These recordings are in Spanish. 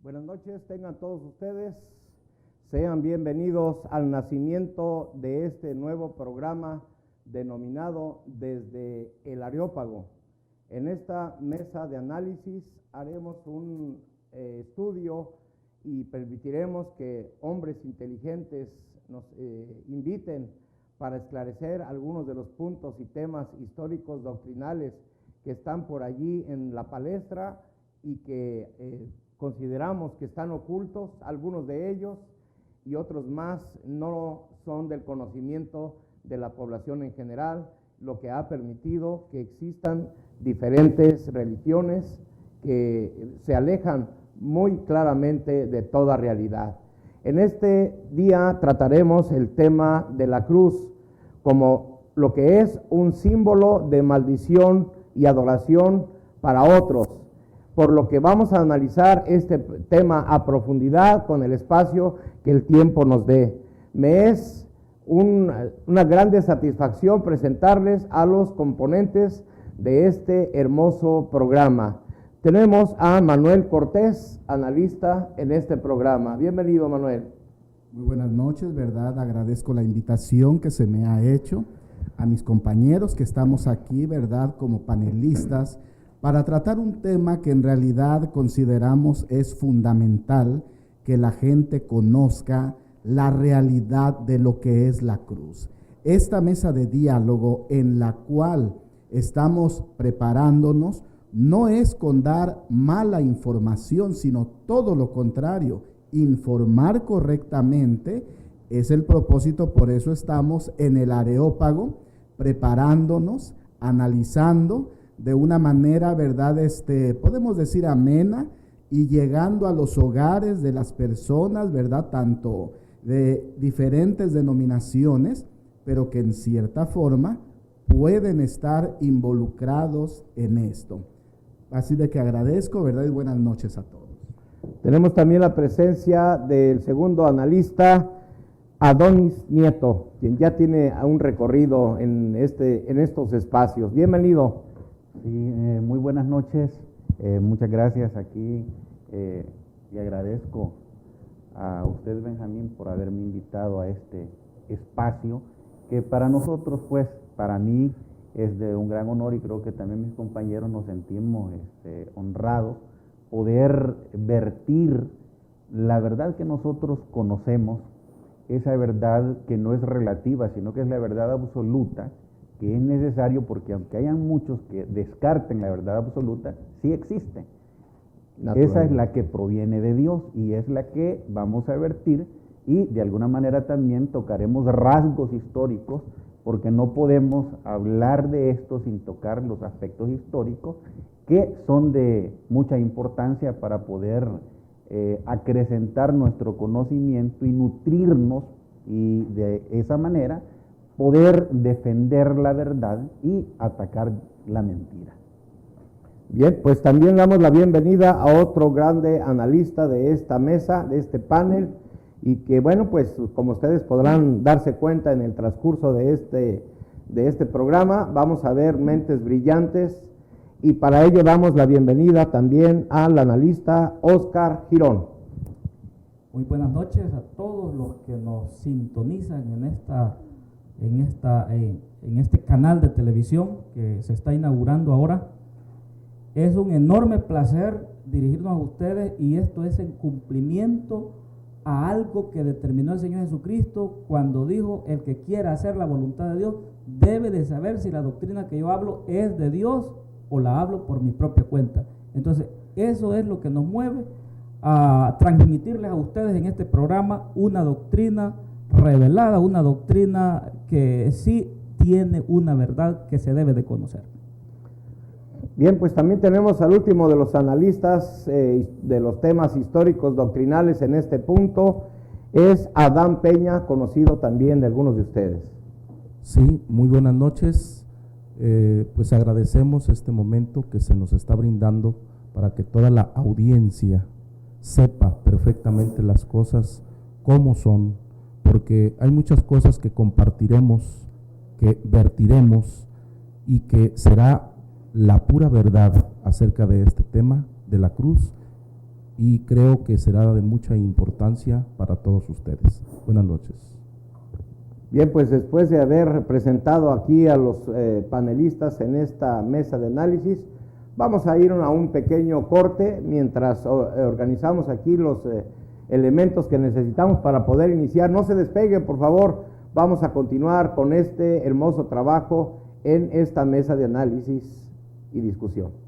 Buenas noches, tengan todos ustedes. Sean bienvenidos al nacimiento de este nuevo programa denominado Desde el Areópago. En esta mesa de análisis haremos un estudio y permitiremos que hombres inteligentes nos inviten para esclarecer algunos de los puntos y temas históricos doctrinales que están por allí en la palestra y que consideramos que están ocultos, algunos de ellos, y otros más no son del conocimiento de la población en general, lo que ha permitido que existan diferentes religiones que se alejan muy claramente de toda realidad. En este día trataremos el tema de la cruz como lo que es un símbolo de maldición y adoración para otros, por lo que vamos a analizar este tema a profundidad con el espacio que el tiempo nos dé. Me es una grande satisfacción presentarles a los componentes de este hermoso programa. Tenemos a Manuel Cortés, analista en este programa. Bienvenido, Manuel. Muy buenas noches, ¿verdad? Agradezco la invitación que se me ha hecho a mis compañeros que estamos aquí, ¿verdad? Como panelistas, para tratar un tema que en realidad consideramos es fundamental que la gente conozca la realidad de lo que es la cruz. Esta mesa de diálogo en la cual estamos preparándonos no es con dar mala información, sino todo lo contrario, informar correctamente es el propósito. Por eso estamos en el Areópago, preparándonos, analizando de una manera, ¿verdad? Podemos decir amena, y llegando a los hogares de las personas, ¿verdad? Tanto de diferentes denominaciones, pero que en cierta forma pueden estar involucrados en esto. Así de que agradezco, ¿verdad? Y buenas noches a todos. Tenemos también la presencia del segundo analista, Adonis Nieto, quien ya tiene un recorrido en estos espacios. Bienvenido. Sí, muy buenas noches, muchas gracias aquí y agradezco a usted, Benjamín, por haberme invitado a este espacio que para nosotros, pues, para mí es de un gran honor y creo que también mis compañeros nos sentimos honrados poder vertir la verdad que nosotros conocemos, esa verdad que no es relativa, sino que es la verdad absoluta, que es necesario porque aunque hayan muchos que descarten la verdad absoluta, sí existe. Esa es la que proviene de Dios y es la que vamos a vertir, y de alguna manera también tocaremos rasgos históricos, porque no podemos hablar de esto sin tocar los aspectos históricos que son de mucha importancia para poder acrecentar nuestro conocimiento y nutrirnos, y de esa manera poder defender la verdad y atacar la mentira. Bien, pues también damos la bienvenida a otro grande analista de esta mesa, de este panel, y que bueno, pues como ustedes podrán darse cuenta en el transcurso de este programa, vamos a ver mentes brillantes, y para ello damos la bienvenida también al analista Oscar Girón. Muy buenas noches a todos los que nos sintonizan en este canal de televisión que se está inaugurando ahora. Es un enorme placer dirigirnos a ustedes, y esto es en cumplimiento a algo que determinó el Señor Jesucristo cuando dijo: el que quiera hacer la voluntad de Dios debe de saber si la doctrina que yo hablo es de Dios o la hablo por mi propia cuenta. Entonces, eso es lo que nos mueve a transmitirles a ustedes en este programa una doctrina revelada, una doctrina que sí tiene una verdad que se debe de conocer. Bien, pues también tenemos al último de los analistas de los temas históricos doctrinales en este punto, es Adán Peña, conocido también de algunos de ustedes. Sí, muy buenas noches. Pues agradecemos este momento que se nos está brindando para que toda la audiencia sepa perfectamente las cosas como son, porque hay muchas cosas que compartiremos, que vertiremos, y que será la pura verdad acerca de este tema de la cruz, y creo que será de mucha importancia para todos ustedes. Buenas noches. Bien, pues después de haber presentado aquí a los panelistas en esta mesa de análisis, vamos a ir a un pequeño corte mientras organizamos aquí los elementos que necesitamos para poder iniciar. No se despeguen, por favor. Vamos a continuar con este hermoso trabajo en esta mesa de análisis y discusión.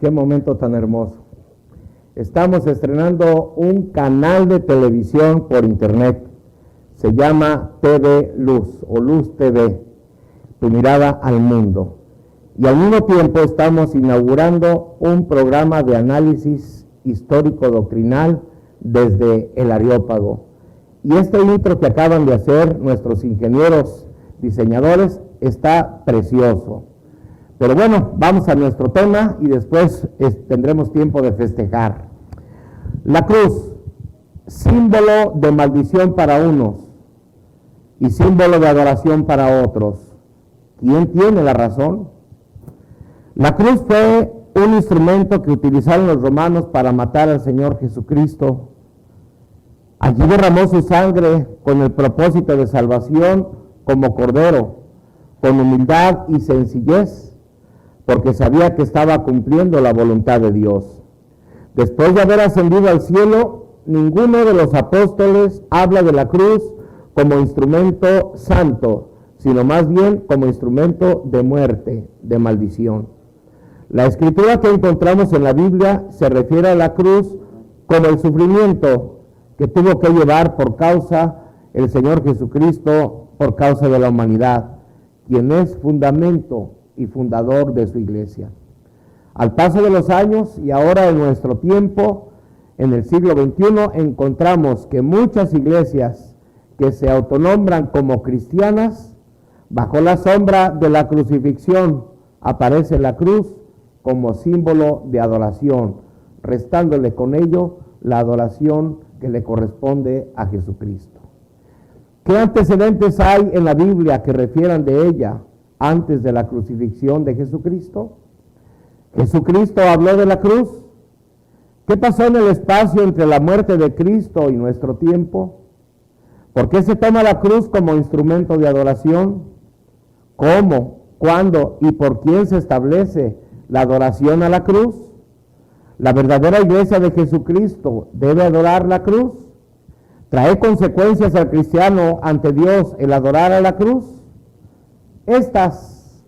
Qué momento tan hermoso. Estamos estrenando un canal de televisión por internet. Se llama TV Luz o Luz TV, tu mirada al mundo. Y al mismo tiempo estamos inaugurando un programa de análisis histórico-doctrinal desde el Areópago. Y este intro que acaban de hacer nuestros ingenieros diseñadores está precioso. Pero bueno, vamos a nuestro tema y después tendremos tiempo de festejar. La cruz, símbolo de maldición para unos y símbolo de adoración para otros. ¿Quién tiene la razón? La cruz fue un instrumento que utilizaron los romanos para matar al Señor Jesucristo. Allí derramó su sangre con el propósito de salvación como cordero, con humildad y sencillez, porque sabía que estaba cumpliendo la voluntad de Dios. Después de haber ascendido al cielo, ninguno de los apóstoles habla de la cruz como instrumento santo, sino más bien como instrumento de muerte, de maldición. La escritura que encontramos en la Biblia se refiere a la cruz como el sufrimiento que tuvo que llevar por causa el Señor Jesucristo, por causa de la humanidad, quien es fundamento y fundador de su iglesia. Al paso de los años y ahora en nuestro tiempo, en el siglo XXI, encontramos que muchas iglesias que se autonombran como cristianas, bajo la sombra de la crucifixión, aparece la cruz como símbolo de adoración, restándole con ello la adoración que le corresponde a Jesucristo. ¿Qué antecedentes hay en la Biblia que refieran de ella antes de la crucifixión de Jesucristo? ¿Jesucristo habló de la cruz? ¿Qué pasó en el espacio entre la muerte de Cristo y nuestro tiempo? ¿Por qué se toma la cruz como instrumento de adoración? ¿Cómo, cuándo y por quién se establece la adoración a la cruz? ¿La verdadera iglesia de Jesucristo debe adorar la cruz? ¿Trae consecuencias al cristiano ante Dios el adorar a la cruz? Estas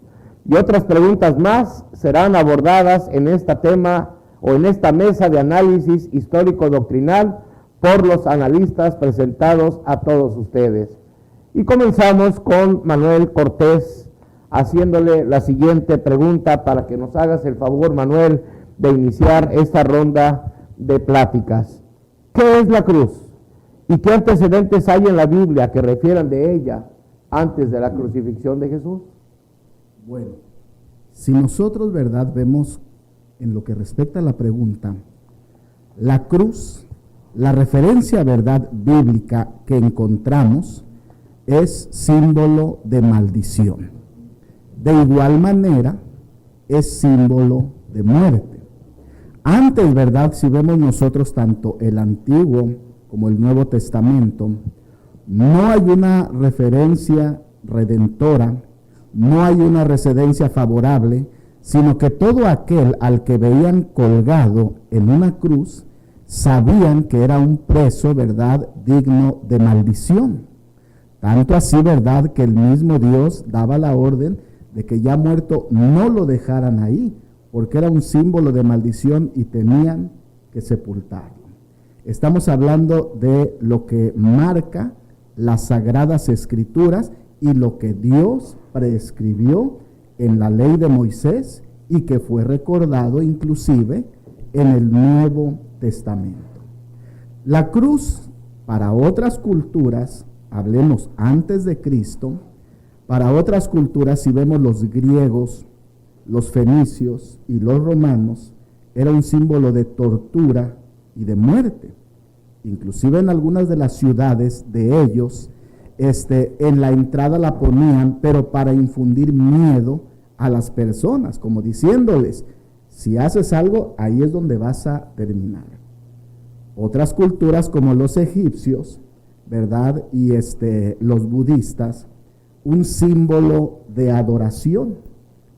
y otras preguntas más serán abordadas en este tema o en esta mesa de análisis histórico-doctrinal por los analistas presentados a todos ustedes. Y comenzamos con Manuel Cortés, haciéndole la siguiente pregunta para que nos hagas el favor, Manuel, de iniciar esta ronda de pláticas. ¿Qué es la cruz? ¿Y qué antecedentes hay en la Biblia que refieran de ella antes de la crucifixión de Jesús? Bueno, si nosotros, ¿verdad?, vemos en lo que respecta a la pregunta, la cruz, la referencia, ¿verdad?, bíblica que encontramos es símbolo de maldición. De igual manera, es símbolo de muerte. Antes, ¿verdad?, si vemos nosotros tanto el Antiguo como el Nuevo Testamento, no hay una referencia redentora, no hay una residencia favorable, sino que todo aquel al que veían colgado en una cruz, sabían que era un preso, ¿verdad?, digno de maldición. Tanto así, ¿verdad?, que el mismo Dios daba la orden de que ya muerto no lo dejaran ahí, porque era un símbolo de maldición y tenían que sepultarlo. Estamos hablando de lo que marca las Sagradas Escrituras y lo que Dios prescribió en la ley de Moisés y que fue recordado inclusive en el Nuevo Testamento. La cruz, para otras culturas, hablemos antes de Cristo, para otras culturas, si vemos los griegos, los fenicios y los romanos, era un símbolo de tortura y de muerte. Inclusive en algunas de las ciudades de ellos, en la entrada la ponían, pero para infundir miedo a las personas, como diciéndoles, si haces algo, ahí es donde vas a terminar. Otras culturas como los egipcios, ¿verdad?, y los budistas, un símbolo de adoración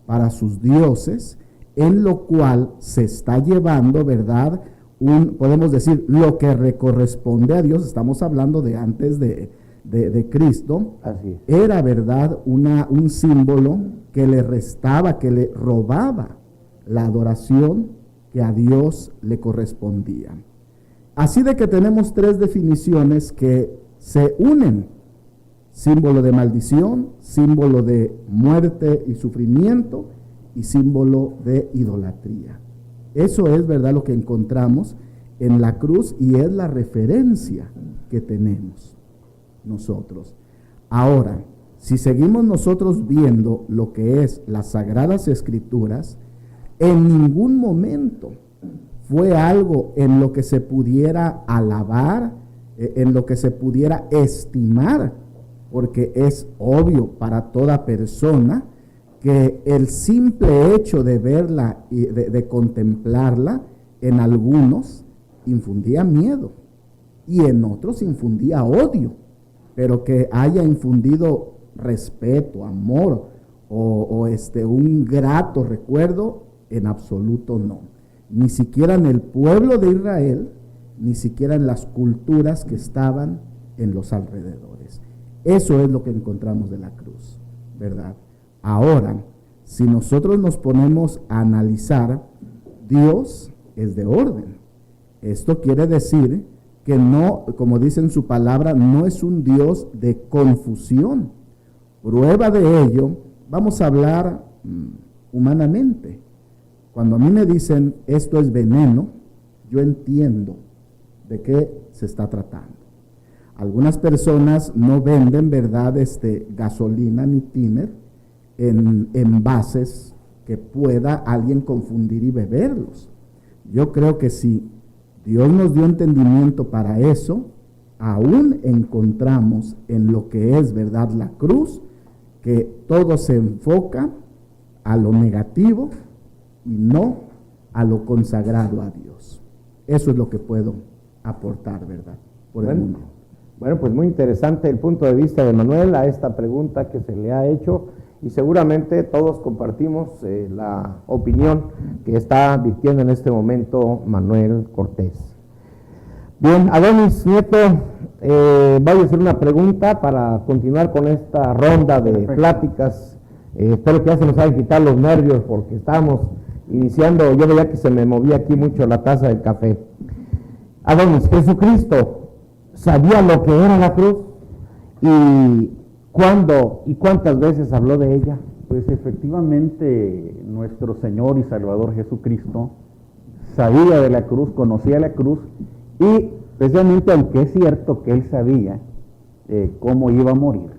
para sus dioses, en lo cual se está llevando, ¿verdad?, podemos decir, lo que le corresponde a Dios. Estamos hablando de antes de Cristo. Así es. Era, ¿verdad?, un símbolo que le restaba, que le robaba la adoración que a Dios le correspondían. Así de que tenemos tres definiciones que se unen: símbolo de maldición, símbolo de muerte y sufrimiento y símbolo de idolatría. Eso es, ¿verdad?, lo que encontramos en la cruz y es la referencia que tenemos nosotros. Ahora, si seguimos nosotros viendo lo que es las Sagradas Escrituras, en ningún momento fue algo en lo que se pudiera alabar, en lo que se pudiera estimar, porque es obvio para toda persona que el simple hecho de verla y de contemplarla en algunos infundía miedo y en otros infundía odio, pero que haya infundido respeto, amor o un grato recuerdo, en absoluto no. Ni siquiera en el pueblo de Israel, ni siquiera en las culturas que estaban en los alrededores. Eso es lo que encontramos de la cruz, ¿verdad? Ahora, si nosotros nos ponemos a analizar, Dios es de orden. Esto quiere decir que no, como dice en su palabra, no es un Dios de confusión. Prueba de ello, vamos a hablar humanamente. Cuando a mí me dicen esto es veneno, yo entiendo de qué se está tratando. Algunas personas no venden, ¿verdad?, gasolina ni tiner en envases que pueda alguien confundir y beberlos. Yo creo que si Dios nos dio entendimiento para eso, aún encontramos en lo que es, ¿verdad?, la cruz, que todo se enfoca a lo negativo y no a lo consagrado a Dios. Eso es lo que puedo aportar, ¿verdad?, por el mundo. Bueno, pues muy interesante el punto de vista de Manuel a esta pregunta que se le ha hecho, y seguramente todos compartimos la opinión que está virtiendo en este momento Manuel Cortés. Bien, Adonis Nieto, voy a hacer una pregunta para continuar con esta ronda de pláticas. Espero que ya se nos hayan quitado los nervios porque estamos iniciando. Yo veía que se me movía aquí mucho la taza del café. Adonis, Jesucristo sabía lo que era la cruz y cuándo y cuántas veces habló de ella. Pues efectivamente nuestro Señor y Salvador Jesucristo sabía de la cruz, conocía la cruz, y precisamente, aunque es cierto que Él sabía cómo iba a morir,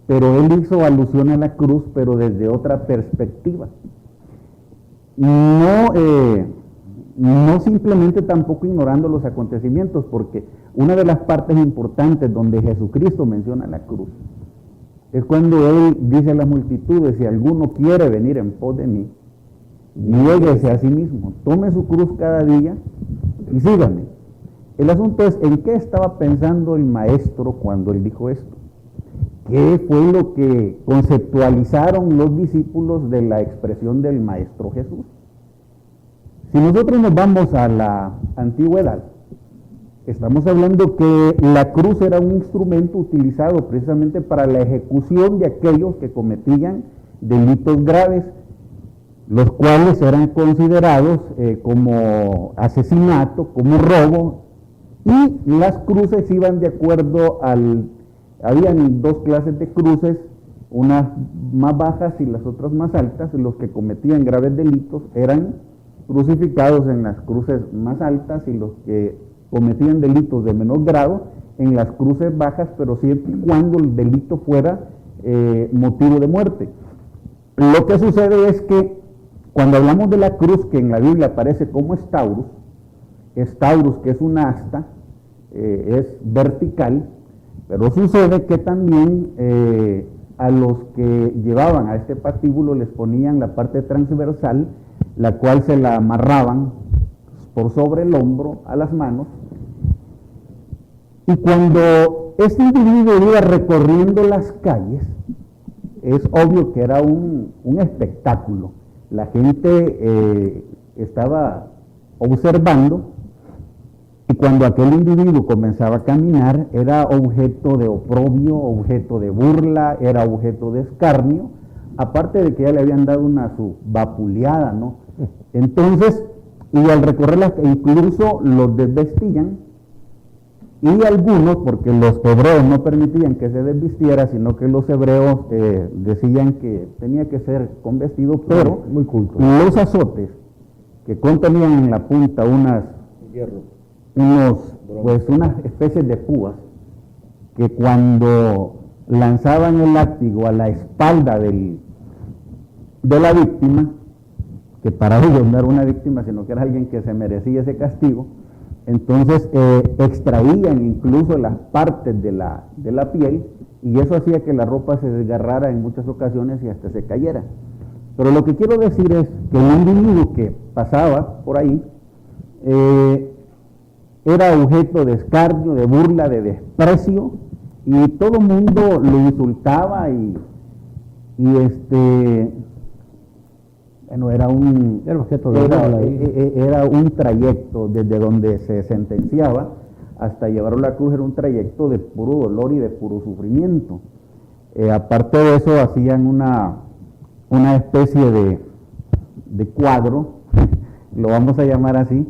pero Él hizo alusión a la cruz, pero desde otra perspectiva. No simplemente tampoco ignorando los acontecimientos, porque una de las partes importantes donde Jesucristo menciona la cruz es cuando Él dice a las multitudes: si alguno quiere venir en pos de mí, niéguese a sí mismo, tome su cruz cada día y sígame. El asunto es, ¿en qué estaba pensando el maestro cuando Él dijo esto? ¿Qué fue lo que conceptualizaron los discípulos de la expresión del Maestro Jesús? Si nosotros nos vamos a la antigüedad, estamos hablando que la cruz era un instrumento utilizado precisamente para la ejecución de aquellos que cometían delitos graves, los cuales eran considerados como asesinato, como robo, y las cruces iban de acuerdo habían dos clases de cruces, unas más bajas y las otras más altas. Los que cometían graves delitos eran crucificados en las cruces más altas y los que cometían delitos de menor grado en las cruces bajas, pero siempre y cuando el delito fuera motivo de muerte. Lo que sucede es que cuando hablamos de la cruz, que en la Biblia aparece como estaurus, que es una asta, es vertical, pero sucede que también a los que llevaban a este patíbulo les ponían la parte transversal, la cual se la amarraban por sobre el hombro a las manos, y cuando este individuo iba recorriendo las calles, es obvio que era un espectáculo. La gente estaba observando, y cuando aquel individuo comenzaba a caminar, era objeto de oprobio, objeto de burla, era objeto de escarnio, aparte de que ya le habían dado una su vapuleada, ¿no?, Entonces, y al recorrerlas incluso los desvestían, y algunos, porque los hebreos no permitían que se desvistiera, sino que los hebreos decían que tenía que ser con vestido, pero muy culto. Los azotes que contenían en la punta unas especies de púas, que cuando lanzaban el látigo a la espalda de la víctima, que para ellos no era una víctima, sino que era alguien que se merecía ese castigo, entonces extraían incluso las partes de la piel, y eso hacía que la ropa se desgarrara en muchas ocasiones y hasta se cayera. Pero lo que quiero decir es que el individuo que pasaba por ahí era objeto de escarnio, de burla, de desprecio, y todo el mundo lo insultaba era un trayecto desde donde se sentenciaba hasta llevarlo a la cruz, era un trayecto de puro dolor y de puro sufrimiento. Aparte de eso, hacían una especie de cuadro, lo vamos a llamar así,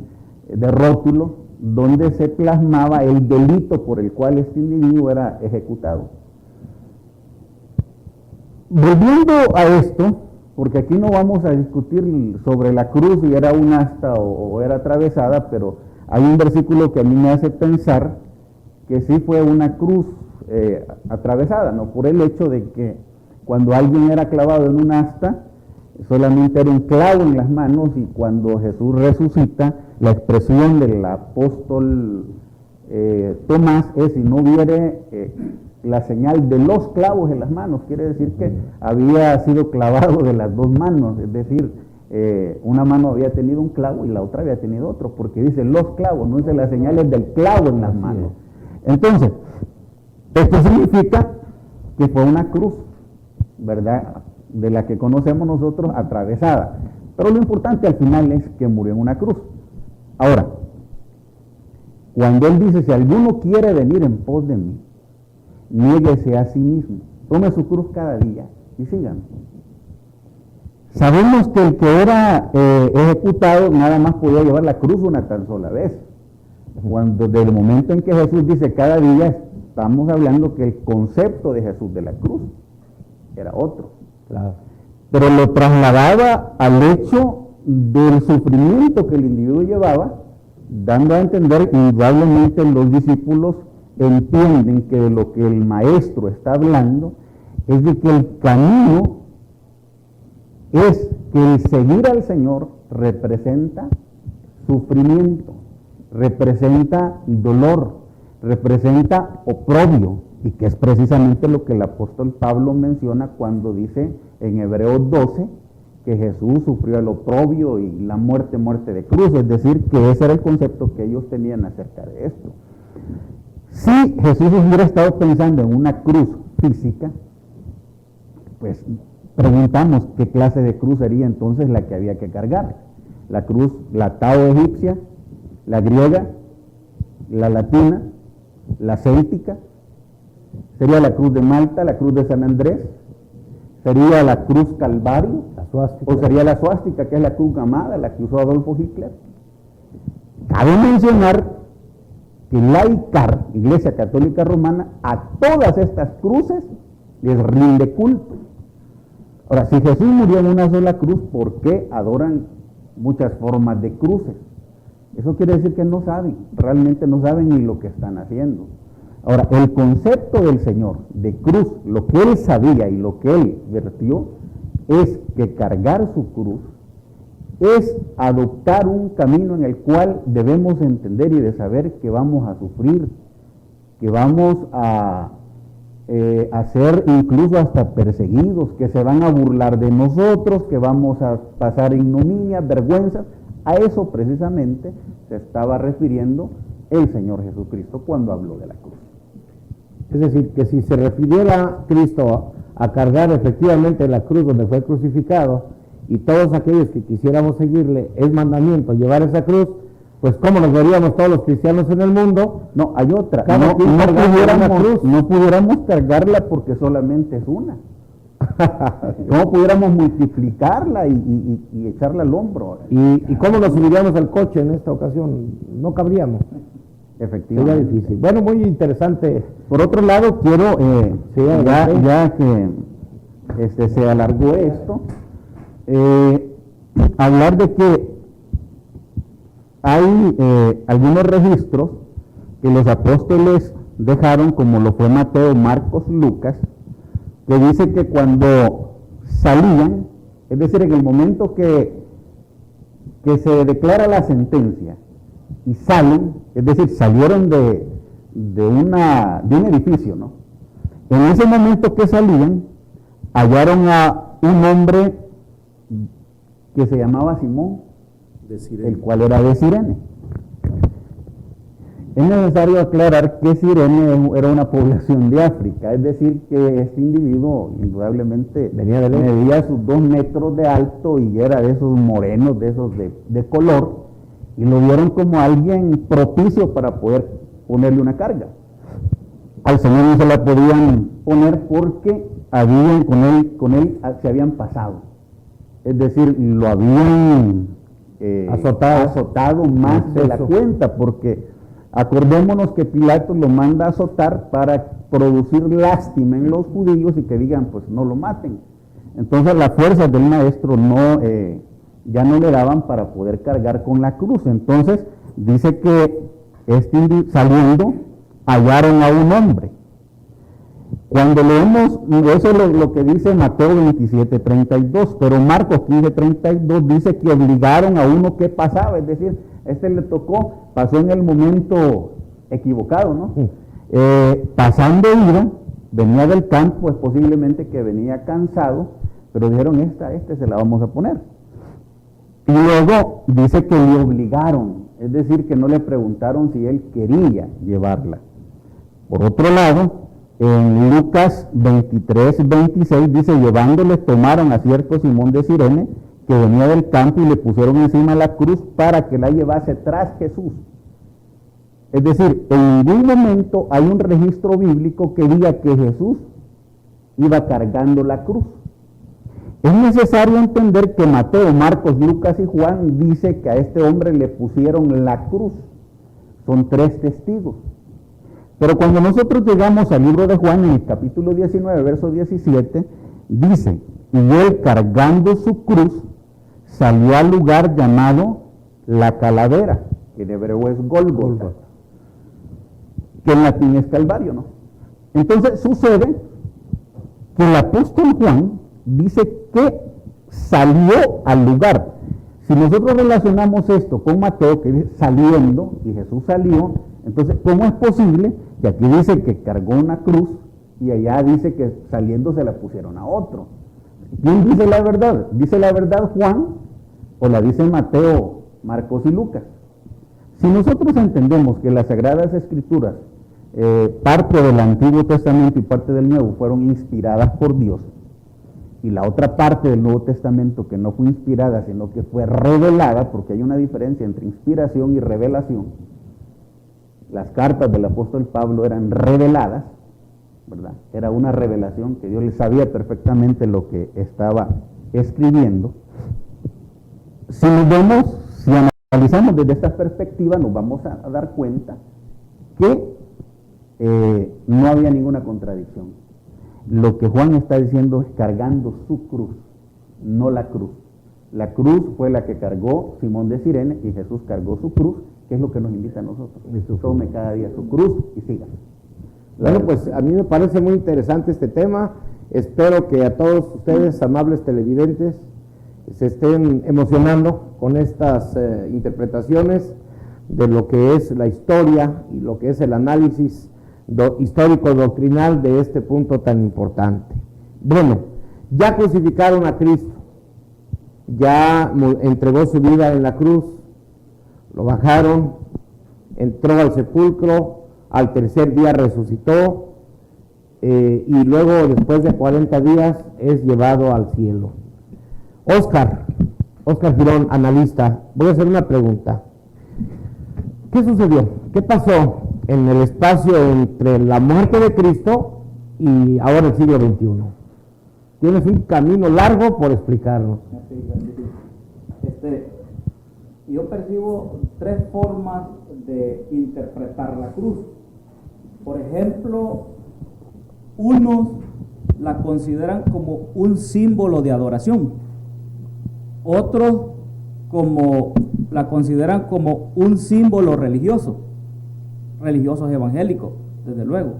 de rótulo, donde se plasmaba el delito por el cual este individuo era ejecutado. Volviendo a esto, porque aquí no vamos a discutir sobre la cruz si era un asta o era atravesada, pero hay un versículo que a mí me hace pensar que sí fue una cruz atravesada, ¿no? Por el hecho de que cuando alguien era clavado en un asta, solamente era un clavo en las manos, y cuando Jesús resucita, la expresión del apóstol Tomás es: si no hubiere la señal de los clavos en las manos, quiere decir que había sido clavado de las dos manos, es decir, una mano había tenido un clavo y la otra había tenido otro, porque dice los clavos, no dice las señales del clavo en las manos. Entonces, esto significa que fue una cruz, ¿verdad?, de la que conocemos nosotros, atravesada. Pero lo importante al final es que murió en una cruz. Ahora, cuando él dice: si alguno quiere venir en pos de mí, niéguese a sí mismo, tome su cruz cada día y síganme. Sabemos que el que era ejecutado nada más podía llevar la cruz una tan sola vez. Cuando desde el momento en que Jesús dice cada día, estamos hablando que el concepto de Jesús de la cruz era otro. Claro. Pero lo trasladaba al hecho del sufrimiento que el individuo llevaba, dando a entender, indudablemente los discípulos entienden que lo que el maestro está hablando es de que el camino es que el seguir al Señor representa sufrimiento, representa dolor, representa oprobio, y que es precisamente lo que el apóstol Pablo menciona cuando dice en Hebreos 12 que Jesús sufrió el oprobio y la muerte de cruz, es decir, que ese era el concepto que ellos tenían acerca de esto. Si Jesús hubiera estado pensando en una cruz física, pues preguntamos qué clase de cruz sería entonces la que había que cargar. La cruz, la tao egipcia, la griega, la latina, la céltica. Sería la cruz de Malta, la cruz de San Andrés, sería la cruz Calvario, o sería la suástica, que es la cruz gamada, la que usó Adolfo Hitler. Cabe mencionar que la ICAR, Iglesia Católica Romana, a todas estas cruces les rinde culto. Ahora, si Jesús murió en una sola cruz, ¿por qué adoran muchas formas de cruces? Eso quiere decir que no saben, realmente no saben ni lo que están haciendo. Ahora, el concepto del Señor de cruz, lo que Él sabía y lo que Él vertió, es que cargar su cruz es adoptar un camino en el cual debemos entender y de saber que vamos a sufrir, que vamos a ser incluso hasta perseguidos, que se van a burlar de nosotros, que vamos a pasar ignominias, vergüenzas. A eso precisamente se estaba refiriendo el Señor Jesucristo cuando habló de la cruz. Es decir, que si se refiriera Cristo a cargar efectivamente la cruz donde fue crucificado, y todos aquellos que quisiéramos seguirle, es mandamiento llevar esa cruz, pues ¿cómo nos veríamos todos los cristianos en el mundo? No, hay otra. No pudiéramos cargarla porque solamente es una. ¿Cómo pudiéramos multiplicarla y echarla al hombro? ¿Y cómo nos subiríamos al coche en esta ocasión? No cabríamos. Sería Efectivamente. difícil. Bueno, muy interesante. Por otro lado, quiero, ya que se alargó esto, hablar de que hay algunos registros que los apóstoles dejaron, como lo fue Mateo, Marcos, Lucas, que dice que cuando salían, es decir, en el momento que se declara la sentencia y salen, es decir, salieron de un edificio, ¿no? En ese momento que salían, hallaron a un hombre que se llamaba Simón, De Cirene. el cual era de Cirene. Es necesario aclarar que Cirene era una población de África, es decir, que este individuo indudablemente medía sus 2 metros de alto y era de esos morenos, de esos de color, y lo vieron como alguien propicio para poder ponerle una carga. Al Señor no se la podían poner porque con él se habían pasado, es decir, lo habían azotado más de la cuenta, porque acordémonos que Pilato lo manda a azotar para producir lástima en los judíos y que digan, pues no lo maten. Entonces las fuerzas del maestro ya no le daban para poder cargar con la cruz. Entonces dice que saliendo hallaron a un hombre. Cuando leemos, eso es lo que dice Mateo 27:32, pero Marcos 15:32 dice que obligaron a uno que pasaba, es decir, le tocó, pasó en el momento equivocado, ¿no? Pasando iba, venía del campo, pues posiblemente que venía cansado, pero dijeron, esta se la vamos a poner. Y luego dice que le obligaron, es decir, que no le preguntaron si él quería llevarla. Por otro lado, en Lucas 23:26 dice, llevándoles tomaron a cierto Simón de Cirene, que venía del campo, y le pusieron encima la cruz para que la llevase tras Jesús. Es decir, en ningún momento hay un registro bíblico que diga que Jesús iba cargando la cruz. Es necesario entender que Mateo, Marcos, Lucas y Juan dice que a este hombre le pusieron la cruz. Son 3 testigos. Pero cuando nosotros llegamos al libro de Juan, en el capítulo 19, verso 17, dice, y él cargando su cruz, salió al lugar llamado La Calavera, que en hebreo es Gólgota, que en latín es Calvario, ¿no? Entonces sucede que el apóstol Juan dice que salió al lugar. Si nosotros relacionamos esto con Mateo, que dice saliendo, y Jesús salió, entonces, ¿cómo es posible que aquí dice que cargó una cruz y allá dice que saliendo se la pusieron a otro? ¿Quién dice la verdad? ¿Dice la verdad Juan o la dice Mateo, Marcos y Lucas? Si nosotros entendemos que las Sagradas Escrituras, parte del Antiguo Testamento y parte del Nuevo, fueron inspiradas por Dios, y la otra parte del Nuevo Testamento que no fue inspirada, sino que fue revelada, porque hay una diferencia entre inspiración y revelación. Las cartas del apóstol Pablo eran reveladas, ¿verdad? Era una revelación que Dios le sabía perfectamente lo que estaba escribiendo. Si analizamos desde esta perspectiva, nos vamos a dar cuenta que no había ninguna contradicción. Lo que Juan está diciendo es cargando su cruz, no la cruz. La cruz fue la que cargó Simón de Cirene y Jesús cargó su cruz, que es lo que nos invita a nosotros. Tome cada día su cruz y siga. Bueno, pues a mí me parece muy interesante este tema. Espero que a todos ustedes, amables televidentes, se estén emocionando con estas interpretaciones de lo que es la historia y lo que es el análisis histórico-doctrinal de este punto tan importante. Bueno, ya crucificaron a Cristo, ya entregó su vida en la cruz, lo bajaron, entró al sepulcro, al tercer día resucitó, y luego después de 40 días es llevado al cielo. Óscar Girón, analista, voy a hacer una pregunta. ¿Qué sucedió? ¿Qué pasó en el espacio entre la muerte de Cristo y ahora el siglo XXI? tienes un camino largo por explicarnos. Yo percibo tres formas de interpretar la cruz. Por ejemplo, unos la consideran como un símbolo de adoración, otros la consideran como un símbolo religiosos evangélicos, desde luego.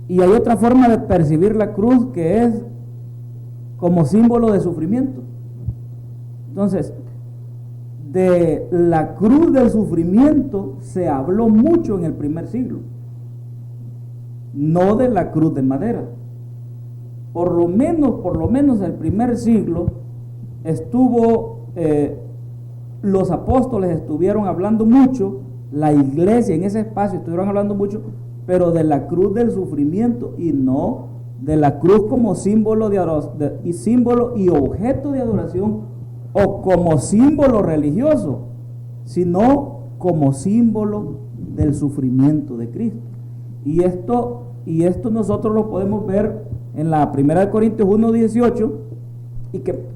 Y hay otra forma de percibir la cruz que es como símbolo de sufrimiento. Entonces, de la cruz del sufrimiento se habló mucho en el primer siglo, no de la cruz de madera. Por lo menos el primer siglo los apóstoles estuvieron hablando mucho, la iglesia en ese espacio estuvieron hablando mucho, pero de la cruz del sufrimiento y no de la cruz como símbolo símbolo y objeto de adoración o como símbolo religioso, sino como símbolo del sufrimiento de Cristo. Y esto nosotros lo podemos ver en la 1 Corintios 1:18,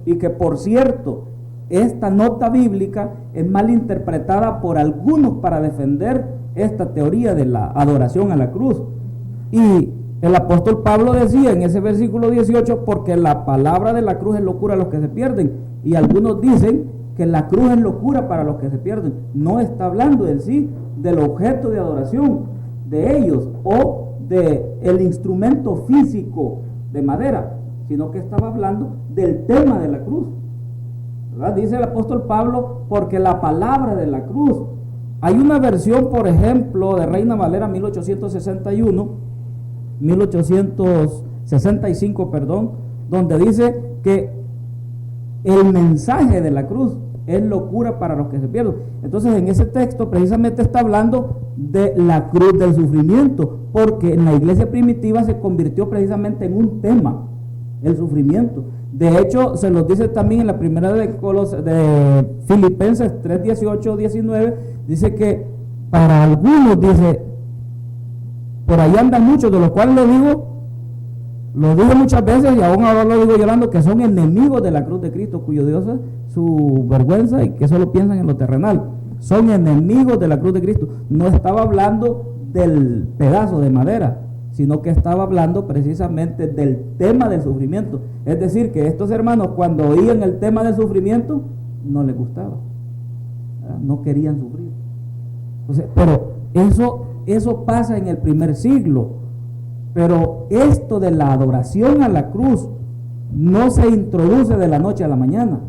y que por cierto, esta nota bíblica es mal interpretada por algunos para defender esta teoría de la adoración a la cruz. Y el apóstol Pablo decía en ese versículo 18, porque la palabra de la cruz es locura a los que se pierden. Y algunos dicen que la cruz es locura para los que se pierden. No está hablando en sí del objeto de adoración de ellos o del instrumento físico de madera, sino que estaba hablando del tema de la cruz, ¿verdad? Dice el apóstol Pablo, porque la palabra de la cruz. Hay una versión, por ejemplo, de Reina Valera 1865, donde dice que el mensaje de la cruz es locura para los que se pierden. Entonces, en ese texto precisamente está hablando de la cruz del sufrimiento, porque en la iglesia primitiva se convirtió precisamente en un tema, el sufrimiento. De hecho, se nos dice también en la primera de Filipenses 3:18-19, dice que para algunos, dice, por ahí andan muchos, de los cuales lo digo muchas veces y aún ahora lo digo llorando, que son enemigos de la cruz de Cristo, cuyo Dios es su vergüenza y que solo piensan en lo terrenal. Son enemigos de la cruz de Cristo. No estaba hablando del pedazo de madera, sino que estaba hablando precisamente del tema del sufrimiento. Es decir, que estos hermanos, cuando oían el tema del sufrimiento, no les gustaba, ¿verdad? No querían sufrir. Entonces, pero eso pasa en el primer siglo. Pero esto de la adoración a la cruz no se introduce de la noche a la mañana.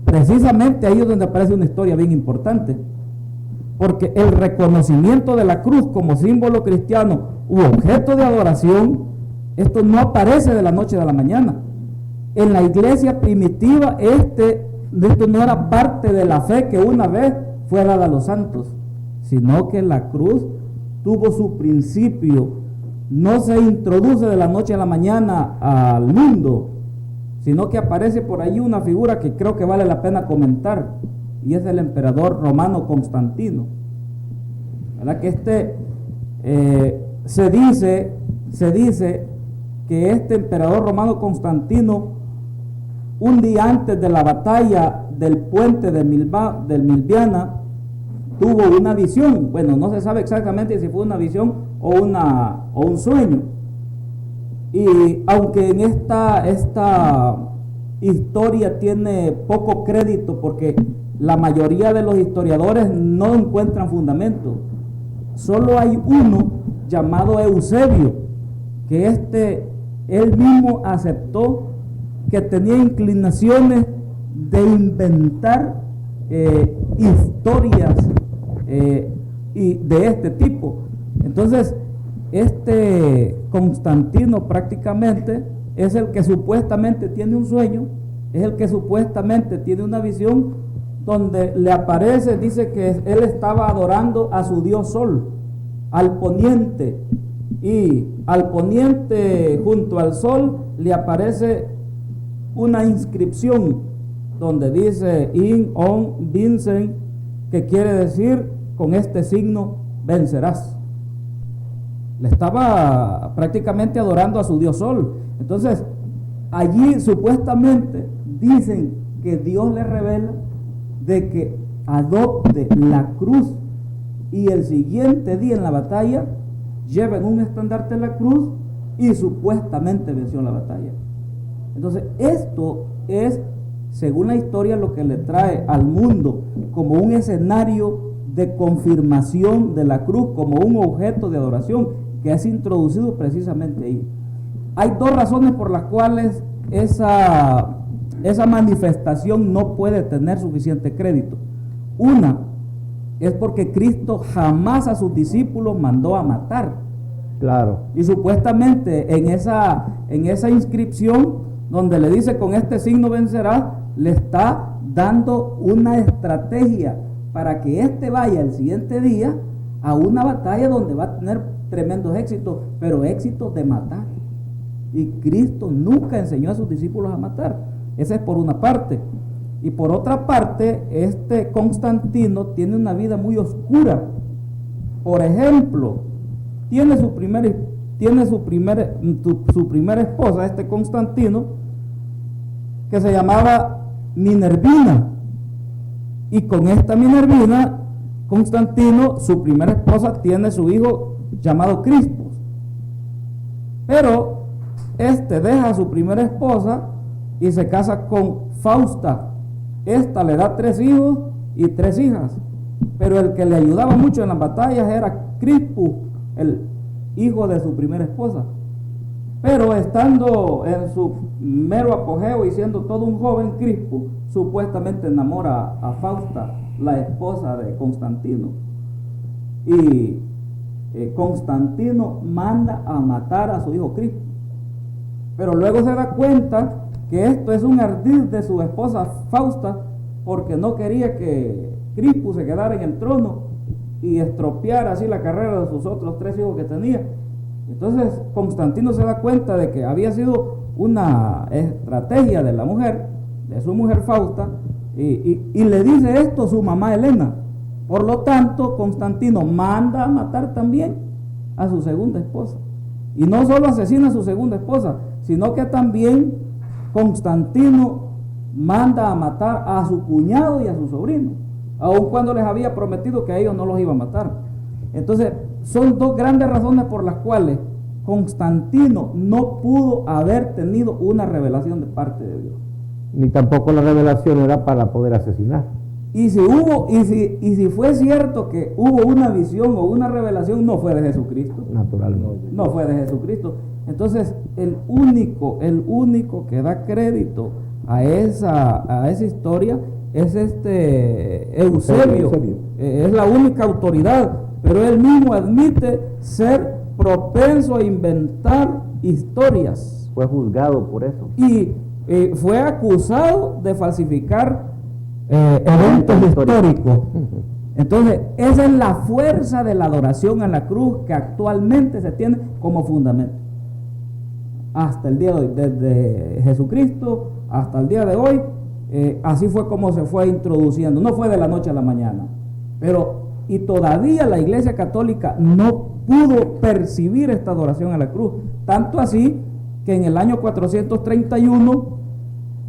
Precisamente ahí es donde aparece una historia bien importante, porque el reconocimiento de la cruz como símbolo cristiano u objeto de adoración, esto no aparece de la noche a la mañana. En la iglesia primitiva esto no era parte de la fe que una vez fue dada a los santos, sino que la cruz tuvo su principio. No se introduce de la noche a la mañana al mundo, sino que aparece por ahí una figura que creo que vale la pena comentar, y es el emperador romano Constantino, ¿verdad? Que se dice que este emperador romano Constantino, un día antes de la batalla del puente del Milviana, tuvo una visión. Bueno, no se sabe exactamente si fue una visión o un sueño. Y aunque en esta historia tiene poco crédito, porque la mayoría de los historiadores no encuentran fundamento, solo hay uno llamado Eusebio, que él mismo aceptó que tenía inclinaciones de inventar historias y de este tipo. Entonces, Constantino prácticamente es el que supuestamente tiene un sueño, es el que supuestamente tiene una visión donde le aparece, dice que él estaba adorando a su dios Sol, al poniente, y al poniente junto al Sol le aparece una inscripción donde dice In on Vincent, que quiere decir con este signo vencerás. Le estaba prácticamente adorando a su dios Sol. Entonces, allí supuestamente dicen que Dios le revela de que adopte la cruz y el siguiente día en la batalla lleven un estandarte en la cruz y supuestamente venció la batalla. Entonces esto es, según la historia, lo que le trae al mundo como un escenario de confirmación de la cruz, como un objeto de adoración que es introducido precisamente ahí. Hay dos razones por las cuales esa manifestación no puede tener suficiente crédito. Una es porque Cristo jamás a sus discípulos mandó a matar. Claro. Y supuestamente en esa inscripción donde le dice con este signo vencerás, le está dando una estrategia para que éste vaya el siguiente día a una batalla donde va a tener tremendos éxitos, pero éxitos de matar. Y Cristo nunca enseñó a sus discípulos a matar. Esa es por una parte. Y por otra parte, este Constantino tiene una vida muy oscura. Por ejemplo, tiene su primera esposa, este Constantino, que se llamaba Minervina. Y con esta Minervina, Constantino, su primera esposa, tiene su hijo llamado Crispus. Pero este deja a su primera esposa y se casa con Fausta. Esta le da 3 hijos y 3 hijas. Pero el que le ayudaba mucho en las batallas era Crispus, el hijo de su primera esposa. Pero estando en su mero apogeo y siendo todo un joven, Crispus supuestamente enamora a Fausta, la esposa de Constantino. Y Constantino manda a matar a su hijo Crispus. Pero luego se da cuenta que esto es un ardid de su esposa Fausta, porque no quería que Crispus se quedara en el trono y estropeara así la carrera de sus otros 3 hijos que tenía. Entonces Constantino se da cuenta de que había sido una estrategia de la mujer, de su mujer Fausta, y le dice esto a su mamá Helena. Por lo tanto, Constantino manda a matar también a su segunda esposa. Y no solo asesina a su segunda esposa, sino que también Constantino manda a matar a su cuñado y a su sobrino, aun cuando les había prometido que a ellos no los iba a matar. Entonces, son 2 grandes razones por las cuales Constantino no pudo haber tenido una revelación de parte de Dios. Ni tampoco la revelación era para poder asesinar. Y si fue cierto que hubo una visión o una revelación, no fue de Jesucristo. Naturalmente. No fue de Jesucristo. Entonces, el único que da crédito a esa historia es Eusebio. Es la única autoridad, pero él mismo admite ser propenso a inventar historias. Fue juzgado por eso. Y fue acusado de falsificar eventos históricos. Entonces, esa es la fuerza de la adoración a la cruz que actualmente se tiene como fundamento. Hasta el día de hoy, desde Jesucristo hasta el día de hoy, así fue como se fue introduciendo. No fue de la noche a la mañana, y todavía la Iglesia Católica no pudo percibir esta adoración a la cruz. Tanto así que en el año 431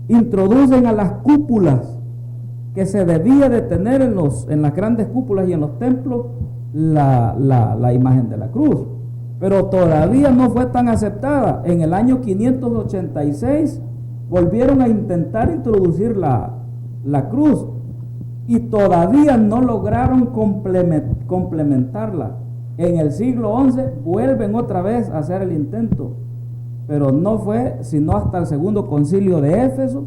introducen a las cúpulas que se debía de tener en las grandes cúpulas y en los templos la imagen de la cruz. Pero todavía no fue tan aceptada. En el año 586 volvieron a intentar introducir la cruz y todavía no lograron complementarla. En el siglo XI vuelven otra vez a hacer el intento, pero no fue sino hasta el segundo concilio de Éfeso,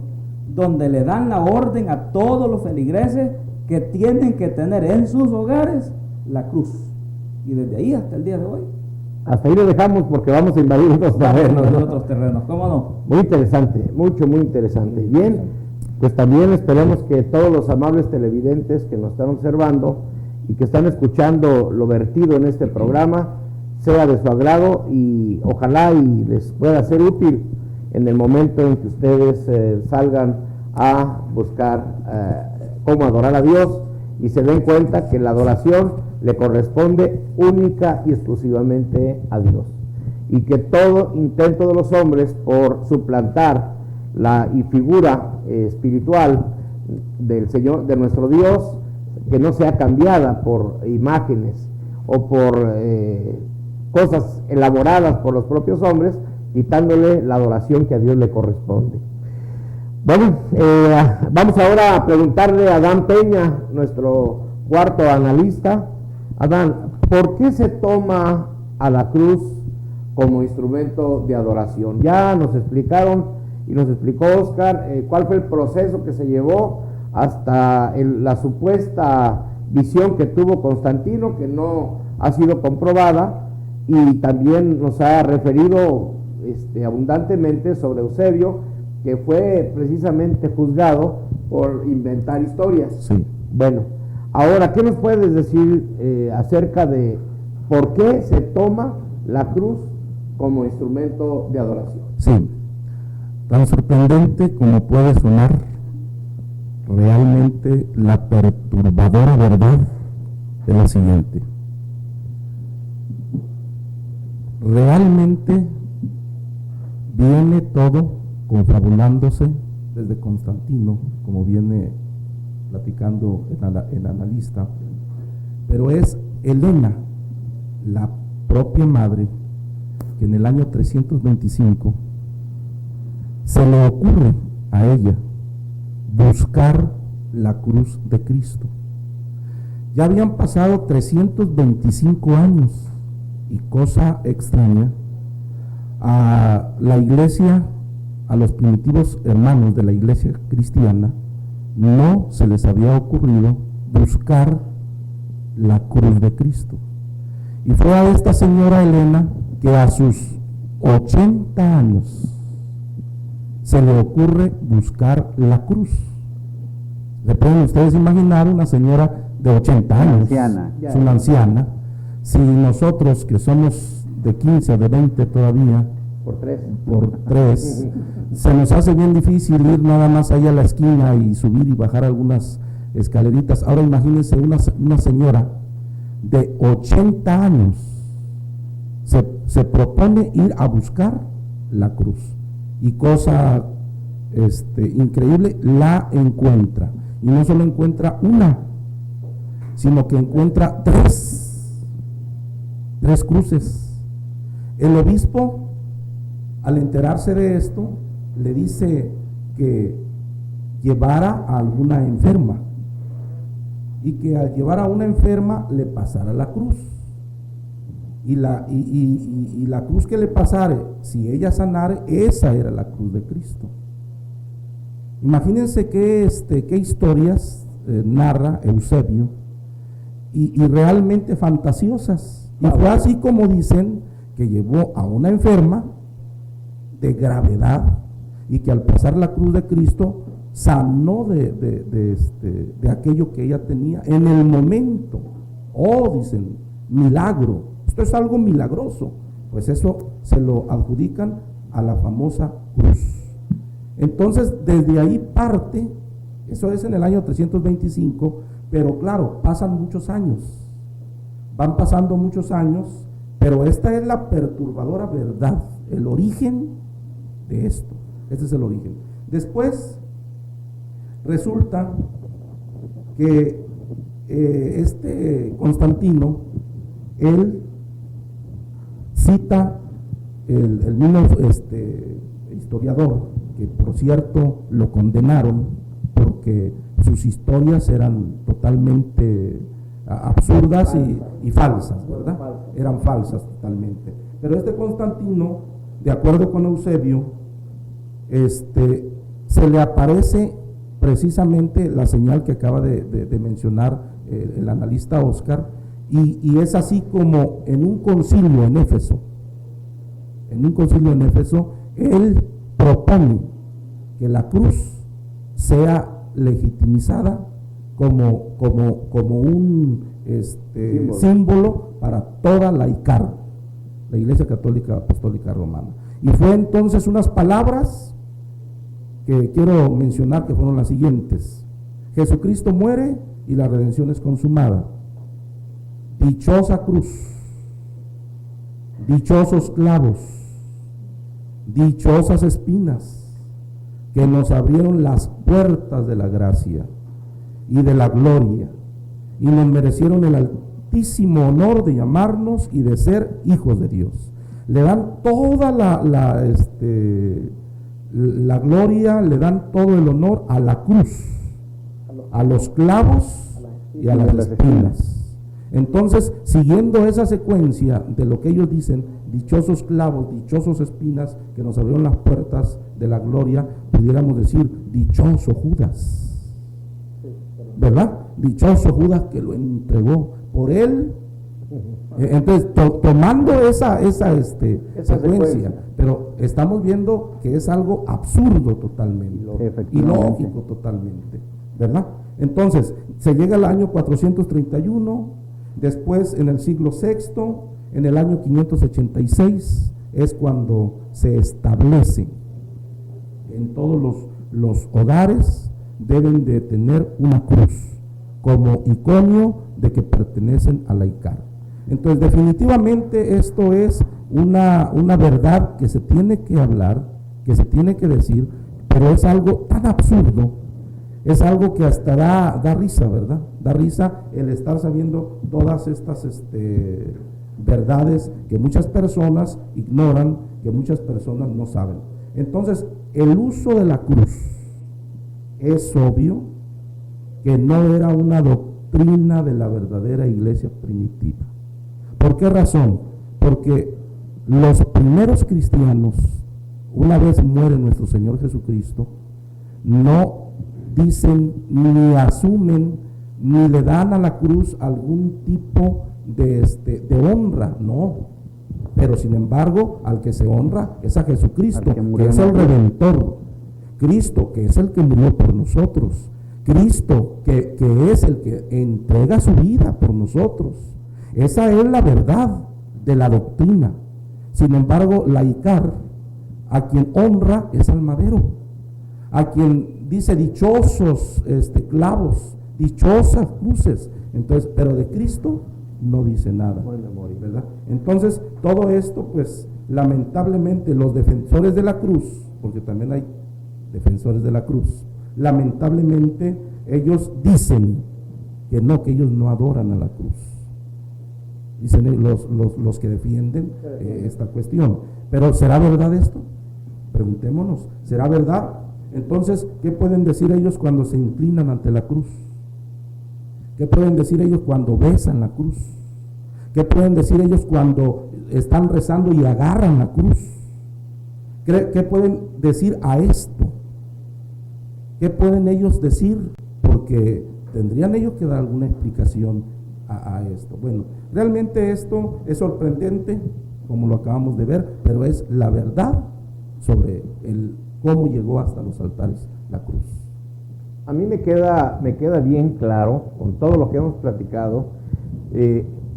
donde le dan la orden a todos los feligreses que tienen que tener en sus hogares la cruz. Y desde ahí hasta el día de hoy. Hasta ahí lo dejamos porque vamos a invadir otros terrenos. ¿Cómo no? Muy interesante, muy interesante. Bien, pues también esperemos que todos los amables televidentes que nos están observando y que están escuchando lo vertido en este programa sea de su agrado y ojalá y les pueda ser útil en el momento en que ustedes salgan a buscar cómo adorar a Dios y se den cuenta que la adoración le corresponde única y exclusivamente a Dios. y que todo intento de los hombres por suplantar la figura espiritual del Señor, de nuestro Dios, que no sea cambiada por imágenes o por cosas elaboradas por los propios hombres, quitándole la adoración que a Dios le corresponde. Bueno, vamos ahora a preguntarle a Adán Peña, nuestro cuarto analista. Adán, ¿por qué se toma a la cruz como instrumento de adoración? Ya nos explicaron y nos explicó Oscar cuál fue el proceso que se llevó hasta la supuesta visión que tuvo Constantino, que no ha sido comprobada, y también nos ha referido abundantemente sobre Eusebio, que fue precisamente juzgado por inventar historias. Sí. Bueno, ahora, ¿qué nos puedes decir acerca de por qué se toma la cruz como instrumento de adoración? Sí, tan sorprendente como puede sonar, realmente la perturbadora verdad es la siguiente. Realmente viene todo confabulándose desde Constantino, como viene platicando el analista, pero es Helena, la propia madre, que en el año 325 se le ocurre a ella buscar la cruz de Cristo. Ya habían pasado 325 años y, cosa extraña, a la iglesia, a los primitivos hermanos de la iglesia cristiana, no se les había ocurrido buscar la cruz de Cristo. Y fue a esta señora Helena que a sus 80 años se le ocurre buscar la cruz. ¿Le pueden ustedes imaginar una señora de 80 años? Anciana. Es una anciana. Si nosotros, que somos de 15 o de 20 todavía, por tres, se nos hace bien difícil ir nada más allá a la esquina y subir y bajar algunas escaleritas. Ahora imagínense una señora de 80 años se propone ir a buscar la cruz, y cosa increíble, la encuentra, y no solo encuentra una, sino que encuentra tres cruces. El obispo, al enterarse de esto, le dice que llevara a alguna enferma, y que al llevar a una enferma le pasara la cruz, y la cruz que le pasare, si ella sanare, esa era la cruz de Cristo. Imagínense qué historias narra Eusebio, y realmente fantasiosas. Y fue así como dicen que llevó a una enferma de gravedad, y que al pasar la cruz de Cristo sanó de aquello que ella tenía en el momento. Oh, dicen, milagro, esto es algo milagroso. Pues eso se lo adjudican a la famosa cruz. Entonces, desde ahí parte, eso es en el año 325, pero claro, pasan muchos años, van pasando muchos años, pero esta es la perturbadora verdad, el origen de esto. Este es el origen. Después resulta que Constantino, él cita el mismo historiador, que por cierto lo condenaron porque sus historias eran totalmente absurdas y falsas, ¿verdad? Eran falsas totalmente. Pero Constantino, de acuerdo con Eusebio, se le aparece precisamente la señal que acaba de mencionar el analista Oscar, y es así como en un concilio en Éfeso, él propone que la cruz sea legitimizada como un símbolo para toda la Iglesia Católica Apostólica Romana. Y fue entonces unas palabras que quiero mencionar, que fueron las siguientes: Jesucristo muere y la redención es consumada. Dichosa cruz, dichosos clavos, dichosas espinas, que nos abrieron las puertas de la gracia y de la gloria, y nos merecieron el altísimo honor de llamarnos y de ser hijos de Dios. Le dan toda la gloria, le dan todo el honor a la cruz, a los clavos y a las espinas. Entonces, siguiendo esa secuencia de lo que ellos dicen, dichosos clavos, dichosos espinas, que nos abrieron las puertas de la gloria, pudiéramos decir, dichoso Judas, ¿verdad? Dichoso Judas que lo entregó por él. Entonces, tomando esa secuencia, pero estamos viendo que es algo absurdo totalmente, ilógico totalmente, ¿verdad? Entonces, se llega al año 431, después en el siglo VI, en el año 586, es cuando se establece en todos los hogares deben de tener una cruz como iconio de que pertenecen a la ICAR. Entonces, definitivamente esto es una verdad que se tiene que hablar, que se tiene que decir, pero es algo tan absurdo, es algo que hasta da risa, ¿verdad? Da risa el estar sabiendo todas estas verdades que muchas personas ignoran, que muchas personas no saben. Entonces, el uso de la cruz es obvio que no era una doctrina de la verdadera iglesia primitiva. ¿Por qué razón? Porque los primeros cristianos, una vez muere nuestro Señor Jesucristo, no dicen, ni asumen, ni le dan a la cruz algún tipo de honra, no. Pero sin embargo, al que se honra es a Jesucristo, que es el Redentor. Cristo, que es el que murió por nosotros. Cristo, que es el que entrega su vida por nosotros. Esa es la verdad de la doctrina. Sin embargo, la ICAR, a quien honra es al madero, a quien dice dichosos clavos, dichosas cruces. Entonces, pero de Cristo no dice nada, ¿verdad? Entonces, todo esto, pues, lamentablemente, los defensores de la cruz, porque también hay defensores de la cruz, lamentablemente, ellos dicen que ellos no adoran a la cruz. Dicen los que defienden esta cuestión. Pero ¿será verdad esto? Preguntémonos, ¿será verdad? Entonces, ¿qué pueden decir ellos cuando se inclinan ante la cruz? ¿Qué pueden decir ellos cuando besan la cruz? ¿Qué pueden decir ellos cuando están rezando y agarran la cruz? ¿Qué pueden decir a esto? ¿Qué pueden ellos decir? Porque tendrían ellos que dar alguna explicación a esto. Bueno, realmente esto es sorprendente, como lo acabamos de ver, pero es la verdad sobre cómo llegó hasta los altares la cruz. A mí me queda bien claro, con todo lo que hemos platicado,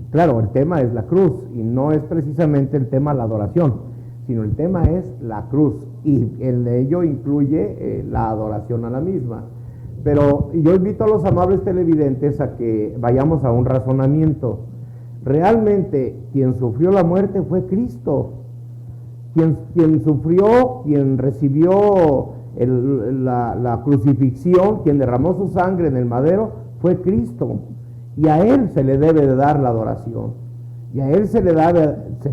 claro, el tema es la cruz, y no es precisamente el tema la adoración, sino el tema es la cruz, y en ello incluye la adoración a la misma. Pero yo invito a los amables televidentes a que vayamos a un razonamiento. Realmente quien sufrió la muerte fue Cristo. Quien sufrió, quien recibió la crucifixión, quien derramó su sangre en el madero, fue Cristo. Y a Él se le debe de dar la adoración. Y a Él se le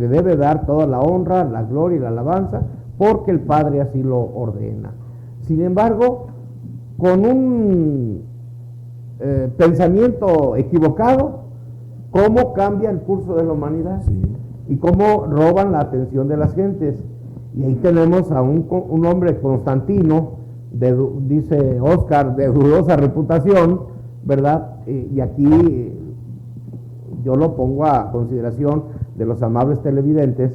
debe dar toda la honra, la gloria y la alabanza, porque el Padre así lo ordena. Sin embargo, con un pensamiento equivocado, cómo cambia el curso de la humanidad, sí, y cómo roban la atención de las gentes. Y ahí tenemos a un hombre, Constantino, dice Oscar, de dudosa reputación, ¿verdad? Y aquí yo lo pongo a consideración de los amables televidentes.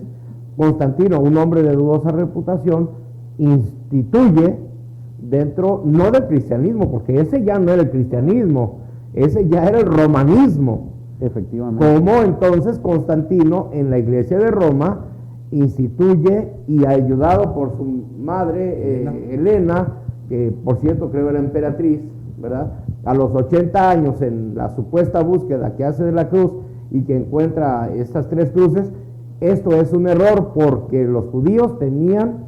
Constantino, un hombre de dudosa reputación, instituye dentro, no del cristianismo, porque ese ya no era el cristianismo, ese ya era el romanismo. Efectivamente. Como entonces Constantino en la iglesia de Roma instituye, y ayudado por su madre Helena, que por cierto creo era emperatriz, ¿verdad? A los 80 años, en la supuesta búsqueda que hace de la cruz y que encuentra estas tres cruces, Esto es un error porque los judíos tenían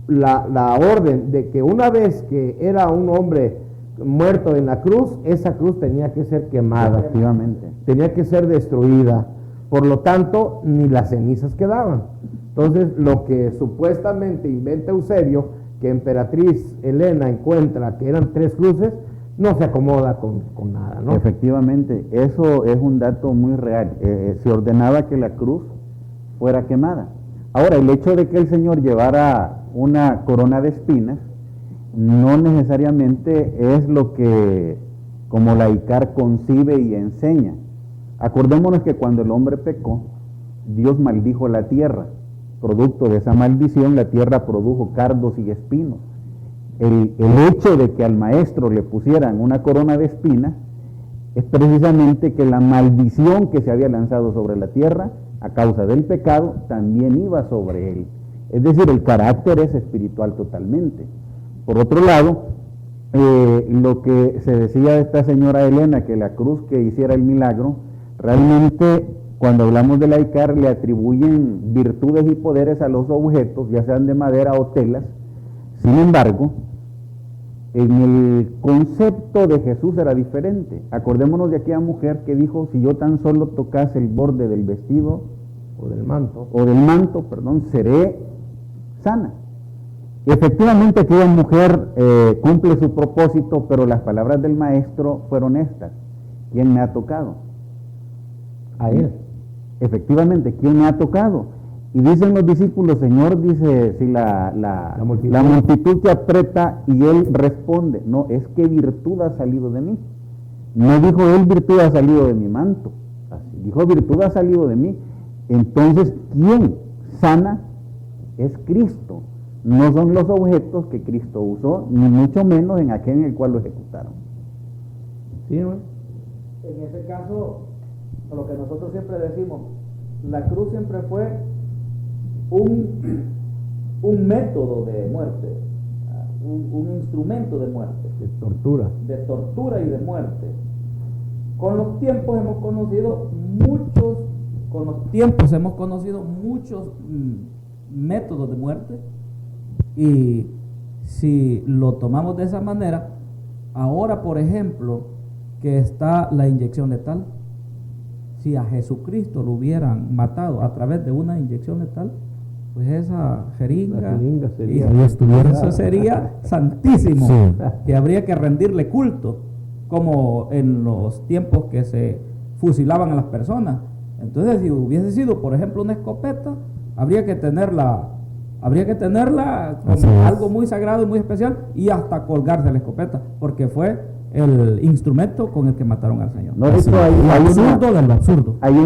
la orden de que una vez que era un hombre muerto en la cruz, esa cruz tenía que ser quemada, Efectivamente. tenía que ser destruida. Por lo tanto, ni las cenizas quedaban. Entonces, lo que supuestamente inventa Eusebio, que emperatriz Helena encuentra que eran 3 cruces, no se acomoda con nada, ¿no? Efectivamente, eso es un dato muy real. Se ordenaba que la cruz fuera quemada. Ahora, el hecho de que el Señor llevara una corona de espinas no necesariamente es lo que como la ICAR concibe y enseña. Acordémonos que cuando el hombre pecó, Dios maldijo la tierra. Producto de esa maldición, la tierra produjo cardos y espinos. El hecho de que al maestro le pusieran una corona de espinas es precisamente que la maldición que se había lanzado sobre la tierra a causa del pecado también iba sobre él. Es decir, el carácter es espiritual totalmente. Por otro lado, lo que se decía de esta señora Helena, que la cruz que hiciera el milagro, realmente cuando hablamos de la ICAR le atribuyen virtudes y poderes a los objetos, ya sean de madera o telas. Sin embargo, en el concepto de Jesús era diferente. Acordémonos de aquella mujer que dijo, si yo tan solo tocase el borde del vestido O del manto. seré sana. Y efectivamente aquella mujer cumple su propósito, pero las palabras del maestro fueron estas: ¿quién me ha tocado? A él. Efectivamente, ¿quién me ha tocado? Y dicen los discípulos, Señor, dice, si la multitud te aprieta, y él responde, no, es que virtud ha salido de mí. No dijo él, virtud ha salido de mi manto. Así dijo, virtud ha salido de mí. Entonces, ¿quién sana? Es Cristo. No son los objetos que Cristo usó, ni mucho menos en aquel en el cual lo ejecutaron. ¿Sí, no? En ese caso, lo que nosotros siempre decimos, la cruz siempre fue un método de muerte, un instrumento de muerte. De tortura. De tortura y de muerte. Con los tiempos hemos conocido muchos métodos de muerte, y si lo tomamos de esa manera, ahora por ejemplo que está la inyección letal, si a Jesucristo lo hubieran matado a través de una inyección letal, pues esa jeringa sería, eso sería santísimo, Sí. que habría que rendirle culto, como en los tiempos que se fusilaban a las personas. Entonces, si hubiese sido, por ejemplo, una escopeta, habría que tenerla como algo muy sagrado y muy especial, y hasta colgarse la escopeta, porque fue el instrumento con el que mataron al Señor. No, de hecho, hay Absurdo de lo absurdo. Hay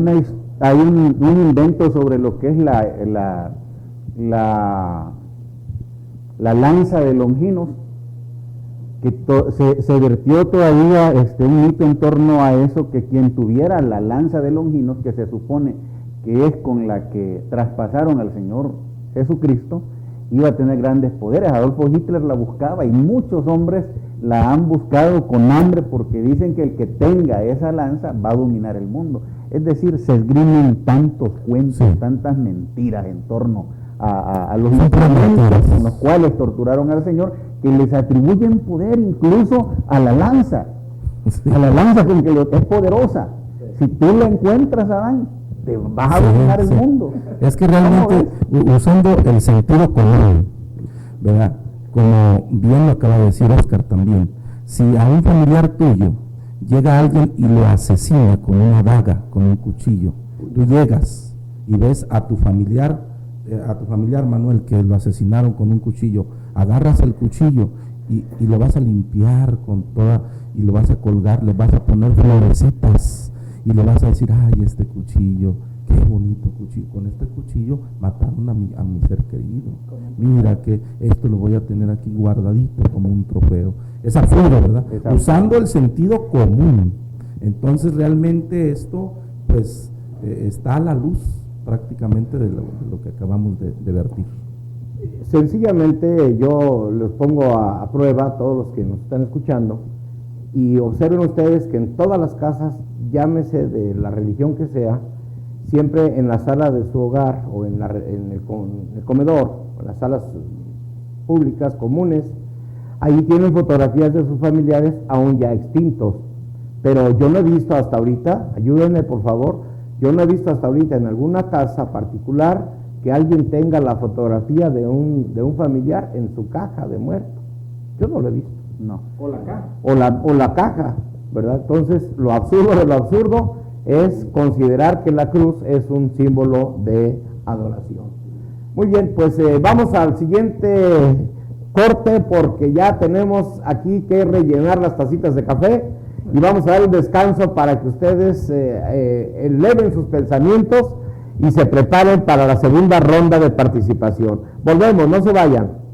un invento sobre lo que es la lanza de Longinos, que se vertió todavía un mito en torno a eso, que quien tuviera la lanza de Longinos, que se supone que es con la que traspasaron al Señor Jesucristo, iba a tener grandes poderes. Adolfo Hitler la buscaba, y muchos hombres la han buscado con hambre, porque dicen que el que tenga esa lanza va a dominar el mundo. Es decir, se esgrimen tantos cuentos, Sí. tantas mentiras en torno a los instrumentos con los cuales torturaron al Señor, que les atribuyen poder incluso a la lanza. Sí. A la lanza, porque es poderosa. Si tú la encuentras, Adán, te vas a Sí, dominar el sí. mundo. Es que realmente, usando el sentido común, ¿verdad? Como bien lo acaba de decir Oscar también, si a un familiar tuyo llega alguien y lo asesina con una daga, con un cuchillo, tú llegas y ves a tu familiar Manuel, que lo asesinaron con un cuchillo, agarras el cuchillo y lo vas a limpiar con toda, y lo vas a colgar, le vas a poner florecitas, y le vas a decir, ay, este cuchillo, qué bonito cuchillo, con este cuchillo mataron a mi ser querido, mira que esto lo voy a tener aquí guardadito como un trofeo. Es absurdo, ¿verdad? Exacto. Usando el sentido común. Entonces realmente esto pues está a la luz prácticamente de lo que acabamos de vertir. Sencillamente yo los pongo a prueba a todos los que nos están escuchando, y observen ustedes que en todas las casas, llámese de la religión que sea, siempre en la sala de su hogar o en el comedor, en las salas públicas, comunes, ahí tienen fotografías de sus familiares aún ya extintos. Pero yo no he visto hasta ahorita, ayúdenme por favor, yo no he visto hasta ahorita en alguna casa particular que alguien tenga la fotografía de un familiar en su caja de muerto. Yo no lo he visto. No. O la caja. O la caja, ¿verdad? Entonces, lo absurdo de lo absurdo es considerar que la cruz es un símbolo de adoración. Muy bien, pues vamos al siguiente corte porque ya tenemos aquí que rellenar las tacitas de café y vamos a dar un descanso para que ustedes eleven sus pensamientos y se preparen para la segunda ronda de participación. Volvemos, no se vayan.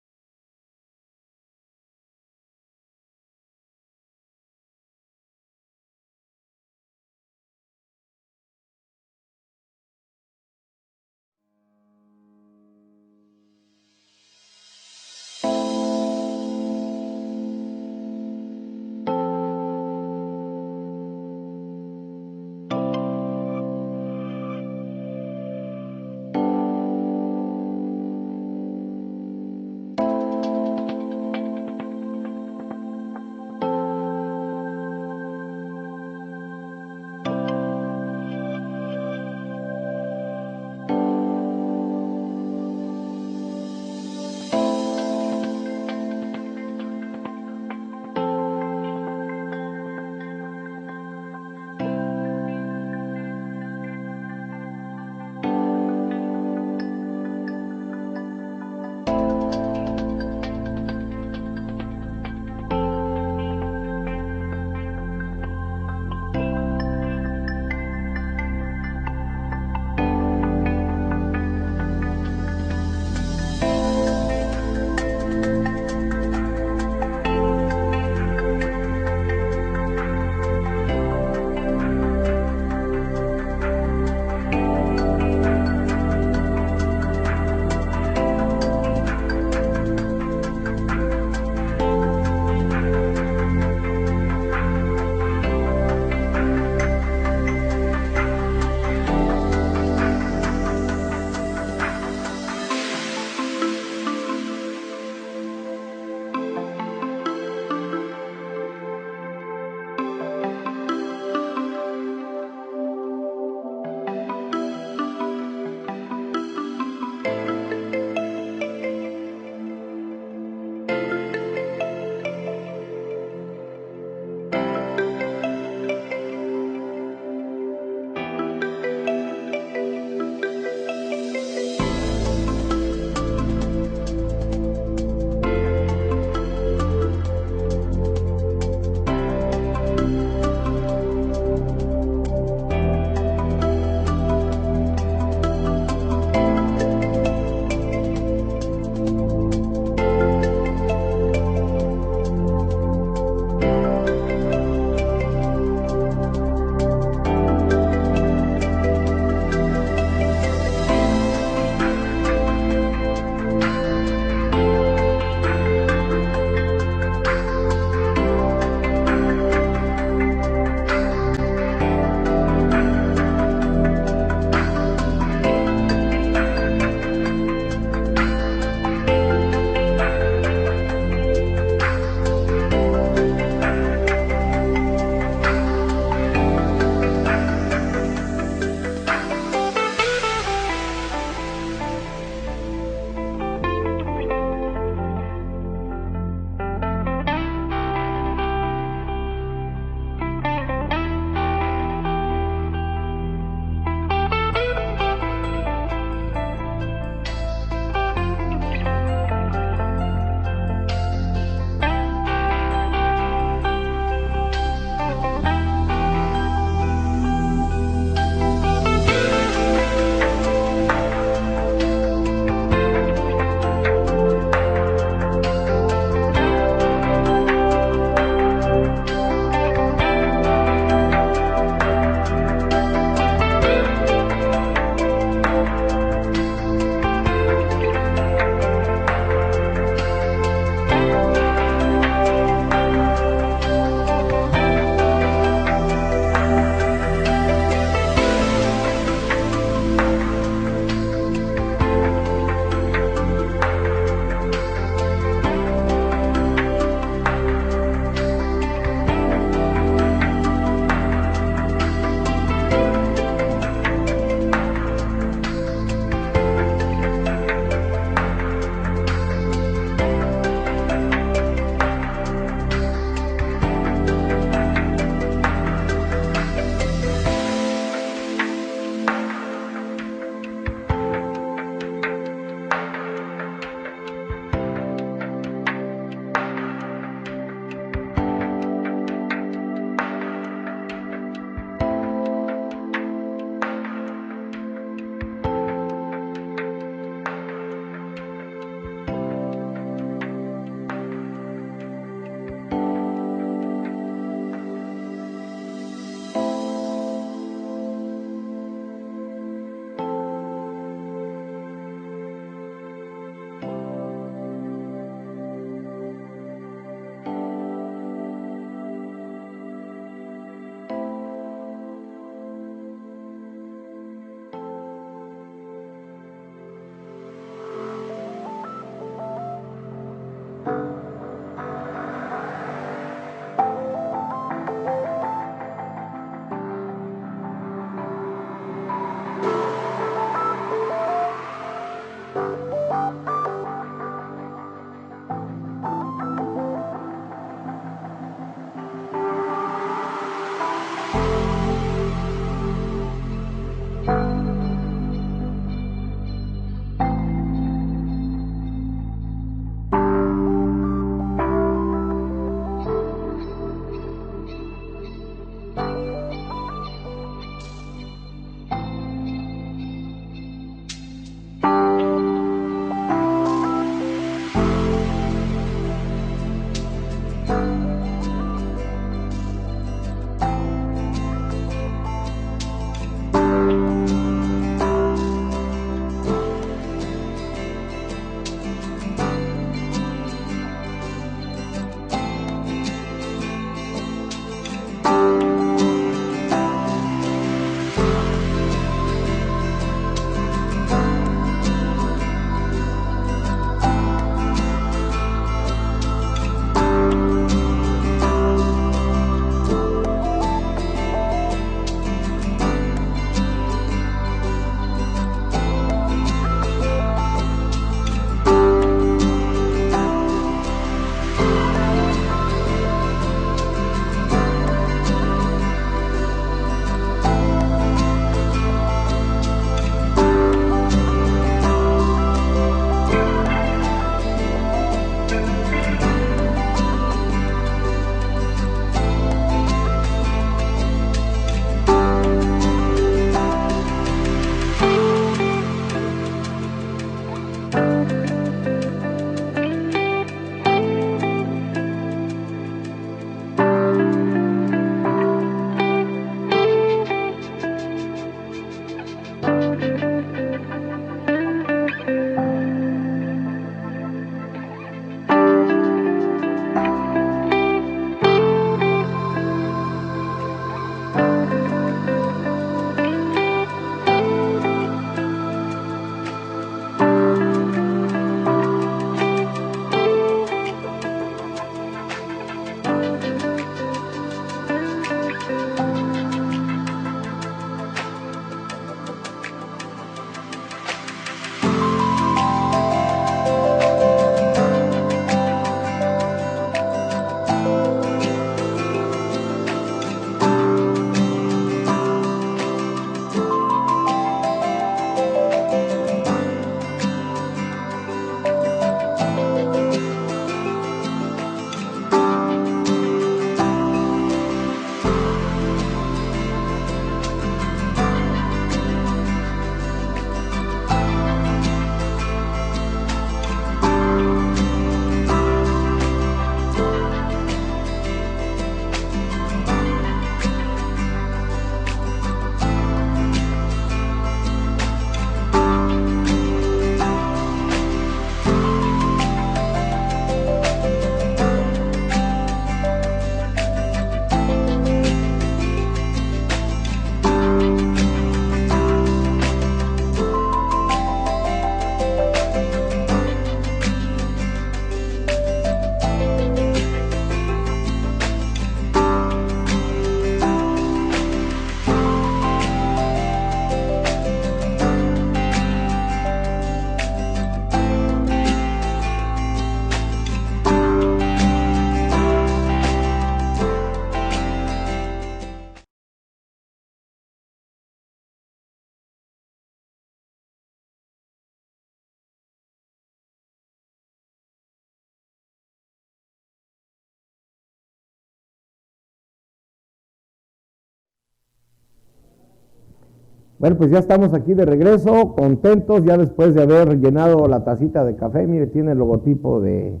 Bueno, pues ya estamos aquí de regreso, contentos, ya después de haber llenado la tacita de café. Mire, tiene el logotipo de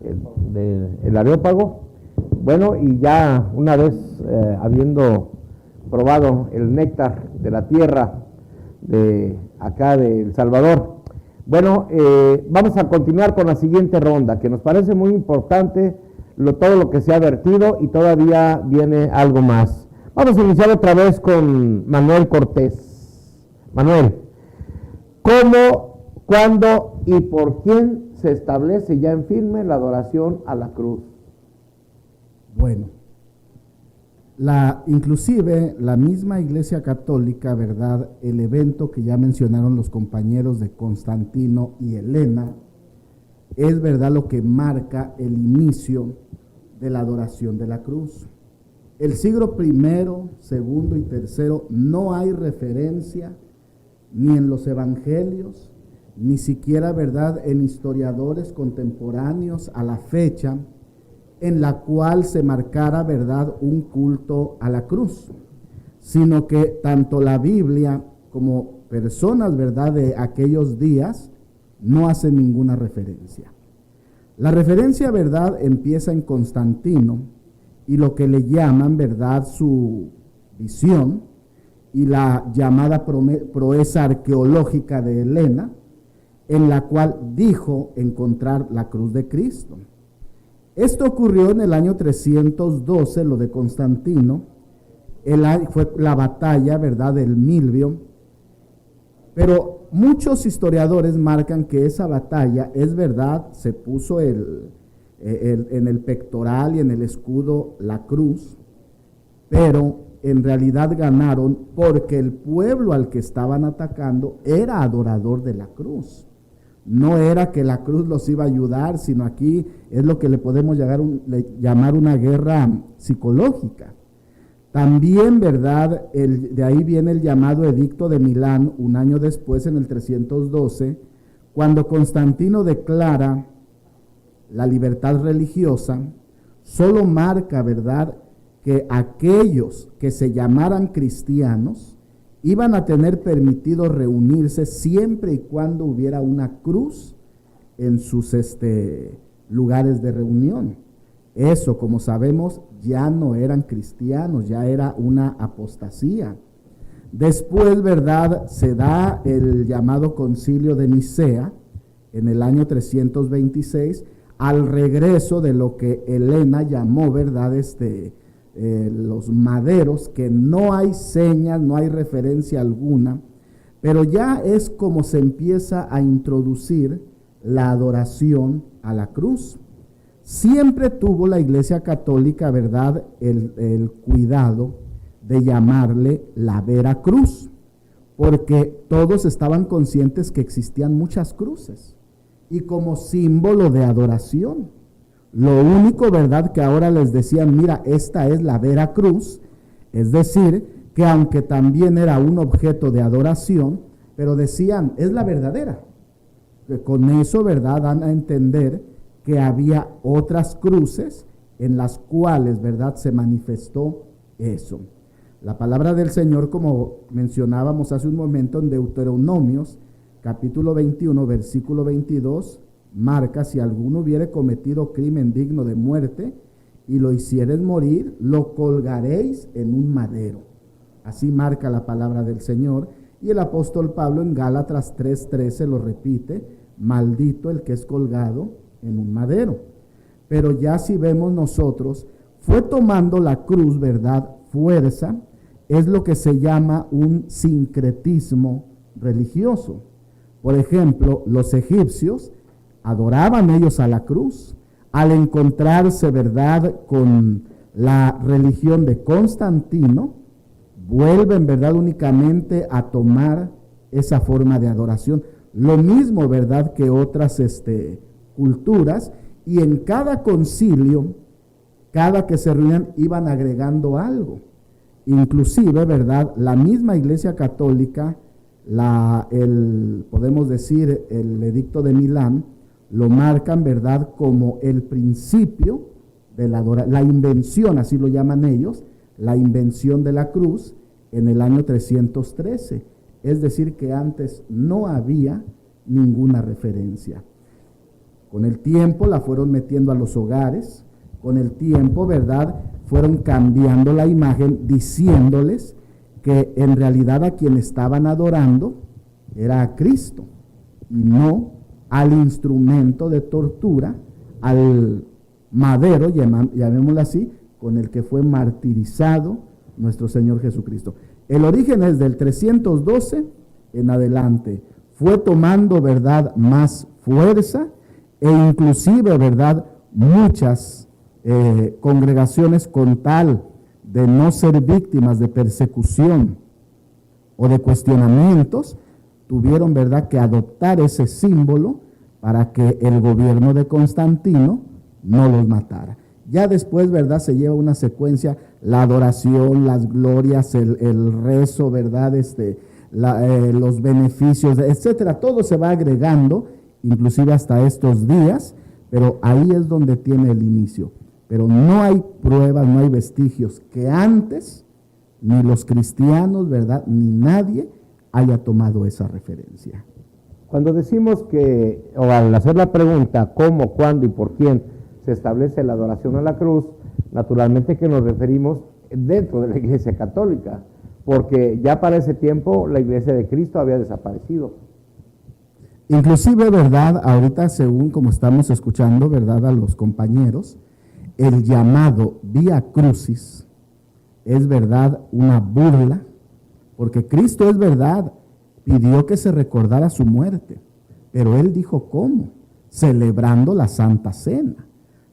el Areópago. Bueno, y ya una vez habiendo probado el néctar de la tierra de acá de El Salvador, bueno, vamos a continuar con la siguiente ronda, que nos parece muy importante todo lo que se ha vertido, y todavía viene algo más. Vamos a iniciar otra vez con Manuel Cortés. Manuel, ¿cómo, cuándo y por quién se establece ya en firme la adoración a la cruz? Bueno, inclusive la misma Iglesia Católica, ¿verdad? El evento que ya mencionaron los compañeros de Constantino y Helena, es verdad lo que marca el inicio de la adoración de la cruz. El siglo I, II y III no hay referencia ni en los evangelios, ni siquiera, ¿verdad?, en historiadores contemporáneos a la fecha, en la cual se marcara, ¿verdad?, un culto a la cruz, sino que tanto la Biblia como personas, ¿verdad?, de aquellos días no hacen ninguna referencia. La referencia, ¿verdad?, empieza en Constantino y lo que le llaman, ¿verdad?, su visión y la llamada proeza arqueológica de Helena, en la cual dijo encontrar la cruz de Cristo. Esto ocurrió en el año 312, lo de Constantino, fue la batalla, ¿verdad?, del Milvio, pero muchos historiadores marcan que esa batalla es verdad, se puso en el pectoral y en el escudo la cruz, pero en realidad ganaron porque el pueblo al que estaban atacando era adorador de la cruz. No era que la cruz los iba a ayudar, sino aquí es lo que le podemos llamar una guerra psicológica. También, ¿verdad?, de ahí viene el llamado Edicto de Milán, un año después, en el 312, cuando Constantino declara la libertad religiosa, solo marca, ¿verdad?, que aquellos que se llamaran cristianos iban a tener permitido reunirse siempre y cuando hubiera una cruz en sus lugares de reunión. Eso, como sabemos, ya no eran cristianos, ya era una apostasía. Después, ¿verdad?, se da el llamado Concilio de Nicea en el año 326, al regreso de lo que Helena llamó, ¿verdad?, los maderos, que no hay señas, no hay referencia alguna, pero ya es como se empieza a introducir la adoración a la cruz. Siempre tuvo la Iglesia Católica, ¿verdad?, el cuidado de llamarle la Vera Cruz, porque todos estaban conscientes que existían muchas cruces, y como símbolo de adoración. Lo único, ¿verdad?, que ahora les decían, mira, esta es la Vera Cruz, es decir, que aunque también era un objeto de adoración, pero decían, es la verdadera. Con eso, ¿verdad?, dan a entender que había otras cruces en las cuales, ¿verdad?, se manifestó eso. La palabra del Señor, como mencionábamos hace un momento en Deuteronomios, capítulo 21, versículo 22, marca, si alguno hubiere cometido crimen digno de muerte y lo hicieres morir, lo colgaréis en un madero. Así marca la palabra del Señor. Y el apóstol Pablo en Gálatas 3:13 lo repite, maldito el que es colgado en un madero. Pero ya si vemos nosotros, fue tomando la cruz, ¿verdad?, fuerza, es lo que se llama un sincretismo religioso. Por ejemplo, los egipcios adoraban ellos a la cruz. Al encontrarse, ¿verdad?, con la religión de Constantino, vuelven, ¿verdad?, únicamente a tomar esa forma de adoración. Lo mismo, ¿verdad?, que otras culturas, y en cada concilio, cada que se reunían, iban agregando algo. Inclusive, ¿verdad?, la misma Iglesia Católica, podemos decir, el Edicto de Milán, lo marcan, ¿verdad?, como el principio de la invención, así lo llaman ellos, la invención de la cruz en el año 313. es decir, que antes no había ninguna referencia. Con el tiempo la fueron metiendo a los hogares, con el tiempo, ¿verdad?, fueron cambiando la imagen, diciéndoles que en realidad a quien estaban adorando era a Cristo, y no al instrumento de tortura, al madero, llamémoslo así, con el que fue martirizado nuestro Señor Jesucristo. El origen es del 312 en adelante. Fue tomando, ¿verdad?, más fuerza, e inclusive, ¿verdad?, muchas congregaciones, con tal de no ser víctimas de persecución o de cuestionamientos, tuvieron, ¿verdad?, que adoptar ese símbolo para que el gobierno de Constantino no los matara. Ya después, ¿verdad?, se lleva una secuencia, la adoración, las glorias, el rezo, ¿verdad?, los beneficios, etcétera. Todo se va agregando, inclusive hasta estos días, pero ahí es donde tiene el inicio. Pero no hay pruebas, no hay vestigios que antes ni los cristianos, ¿verdad?, ni nadie haya tomado esa referencia. Cuando decimos que, o al hacer la pregunta, cómo, cuándo y por quién se establece la adoración a la cruz, naturalmente que nos referimos dentro de la Iglesia Católica, porque ya para ese tiempo la Iglesia de Cristo había desaparecido. Inclusive, ¿verdad?, ahorita según como estamos escuchando, ¿verdad?, a los compañeros, el llamado Vía Crucis es, ¿verdad?, una burla, porque Cristo, es verdad, pidió que se recordara su muerte, pero Él dijo ¿cómo? Celebrando la Santa Cena.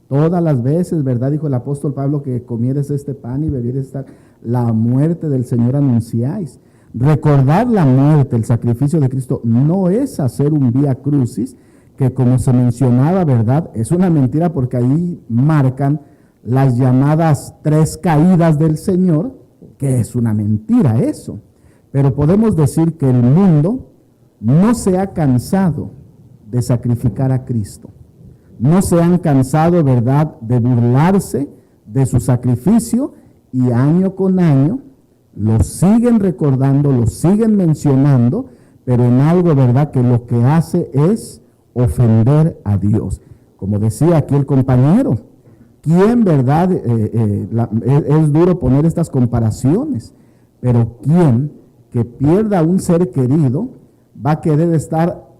Todas las veces, ¿verdad?, dijo el apóstol Pablo, que comieres este pan y bebieres la muerte del Señor anunciáis. Recordar la muerte, el sacrificio de Cristo, no es hacer un Vía Crucis, que como se mencionaba, ¿verdad?, es una mentira, porque ahí marcan las llamadas 3 caídas del Señor, que es una mentira eso. Pero podemos decir que el mundo no se ha cansado de sacrificar a Cristo. No se han cansado, ¿verdad?, de burlarse de su sacrificio, y año con año lo siguen recordando, lo siguen mencionando, pero en algo, ¿verdad?, que lo que hace es ofender a Dios. Como decía aquí el compañero, ¿quién, verdad? Es duro poner estas comparaciones, pero ¿quién que pierda un ser querido va a querer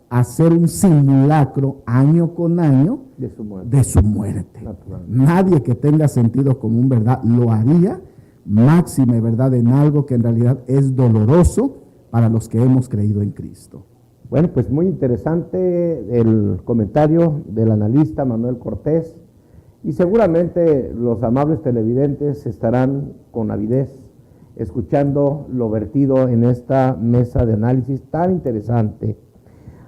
hacer un simulacro año con año de su muerte? Nadie que tenga sentido común, ¿verdad?, lo haría, máxime, ¿verdad?, en algo que en realidad es doloroso para los que hemos creído en Cristo. Bueno, pues muy interesante el comentario del analista Manuel Cortés, y seguramente los amables televidentes estarán con avidez escuchando lo vertido en esta mesa de análisis tan interesante.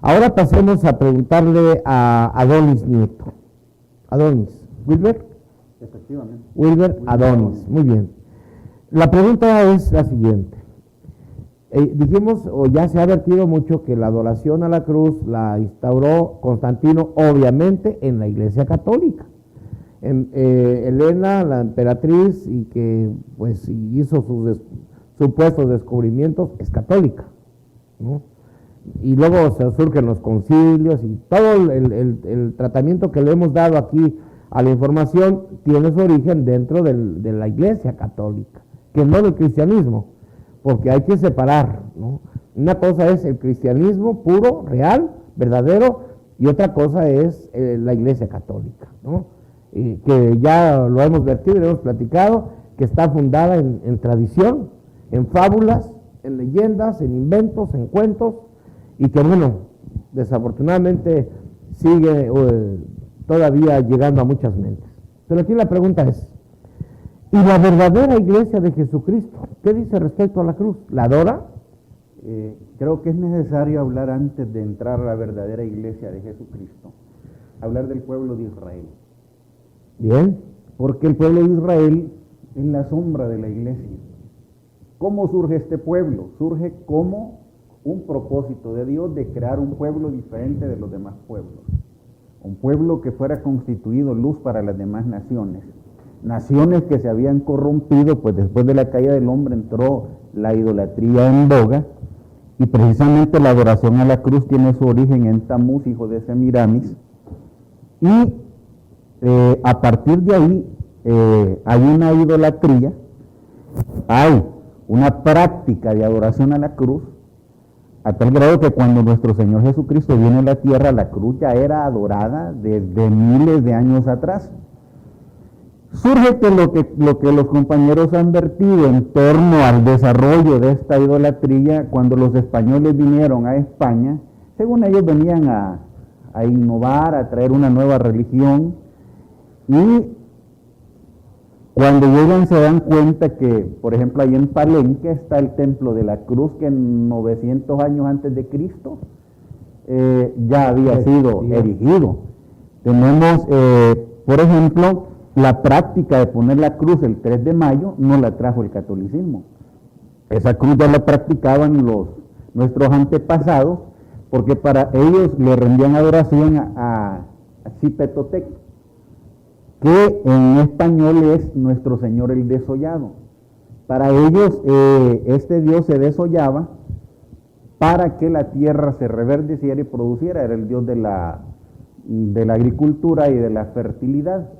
Ahora pasemos a preguntarle a Adonis Nieto. Adonis, ¿Wilber? Efectivamente. Wilber Adonis, muy bien. La pregunta es la siguiente. Dijimos, o ya se ha vertido mucho, que la adoración a la cruz la instauró Constantino, obviamente, en la Iglesia Católica. Helena, la emperatriz, y que pues hizo sus supuestos descubrimientos, es católica, ¿no? Y luego se surgen los concilios y todo el tratamiento que le hemos dado aquí a la información tiene su origen dentro de la Iglesia Católica, que no del cristianismo, porque hay que separar, ¿no? Una cosa es el cristianismo puro, real, verdadero, y otra cosa es la Iglesia Católica, ¿no? Que ya lo hemos vertido y lo hemos platicado, que está fundada en tradición, en fábulas, en leyendas, en inventos, en cuentos, y que, bueno, desafortunadamente sigue todavía llegando a muchas mentes. Pero aquí la pregunta es, ¿y la verdadera Iglesia de Jesucristo qué dice respecto a la cruz? ¿La adora? Creo que es necesario hablar, antes de entrar a la verdadera Iglesia de Jesucristo, hablar del pueblo de Israel. Bien. Porque el pueblo de Israel es la sombra de la Iglesia. ¿Cómo surge este pueblo? Surge como un propósito de Dios de crear un pueblo diferente de los demás pueblos. Un pueblo que fuera constituido luz para las demás naciones. Naciones que se habían corrompido, pues después de la caída del hombre entró la idolatría en boga, Y precisamente la adoración a la cruz tiene su origen en Tamuz, hijo de Semiramis. Y a partir de ahí hay una idolatría, hay una práctica de adoración a la cruz, a tal grado que cuando nuestro Señor Jesucristo viene a la tierra, la cruz ya era adorada desde miles de años atrás. Surge que lo que los compañeros han vertido en torno al desarrollo de esta idolatría, cuando los españoles vinieron a España, según ellos venían a innovar, a traer una nueva religión, y cuando llegan se dan cuenta que, por ejemplo, ahí en Palenque está el Templo de la Cruz, que en 900 años antes de Cristo ya había sido erigido. Tenemos, por ejemplo, la práctica de poner la cruz el 3 de mayo no la trajo el catolicismo. Esa cruz ya la practicaban nuestros antepasados, porque para ellos le rendían adoración a Xipetotec, que en español es nuestro Señor el desollado. Para ellos este Dios se desollaba para que la tierra se reverdeciera y produciera, era el Dios de la agricultura y de la fertilidad.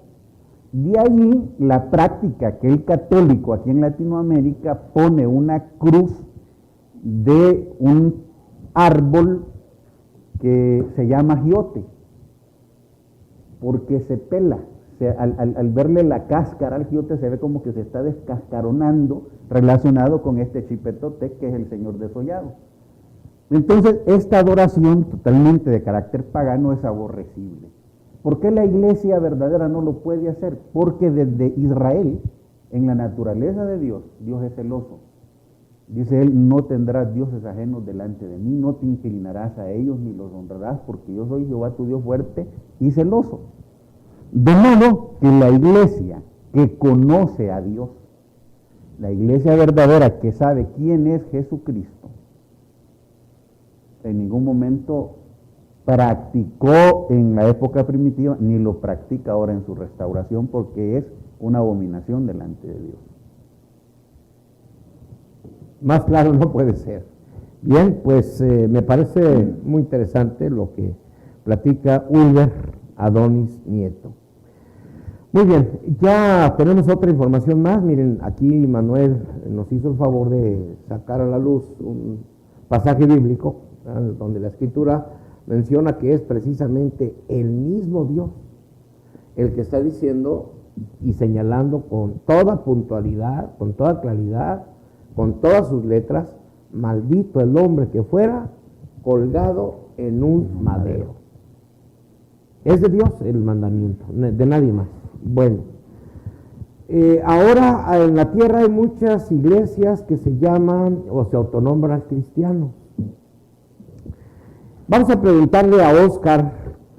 De ahí la práctica que el católico aquí en Latinoamérica pone una cruz de un árbol que se llama giote, porque se pela. Al verle la cáscara al giote se ve como que se está descascaronando, relacionado con este Xipetotec, que es el Señor desollado. Entonces, esta adoración totalmente de carácter pagano es aborrecible. ¿Por qué la iglesia verdadera no lo puede hacer? Porque desde Israel, en la naturaleza de Dios, Dios es celoso. Dice él, no tendrás dioses ajenos delante de mí, no te inclinarás a ellos ni los honrarás, porque yo soy Jehová tu Dios fuerte y celoso. De modo que la iglesia que conoce a Dios, la iglesia verdadera que sabe quién es Jesucristo, en ningún momento practicó en la época primitiva, ni lo practica ahora en su restauración, porque es una abominación delante de Dios. Más claro no puede ser. Bien, pues me parece muy interesante lo que platica Wilber Adonis Nieto. Muy bien, ya tenemos otra información más. Miren, aquí Manuel nos hizo el favor de sacar a la luz un pasaje bíblico, donde la Escritura menciona que es precisamente el mismo Dios el que está diciendo y señalando con toda puntualidad, con toda claridad, con todas sus letras: maldito el hombre que fuera colgado en un madero. Es de Dios el mandamiento, de nadie más. Bueno, ahora en la tierra hay muchas iglesias que se llaman o se autonombran cristianos. Vamos a preguntarle a Óscar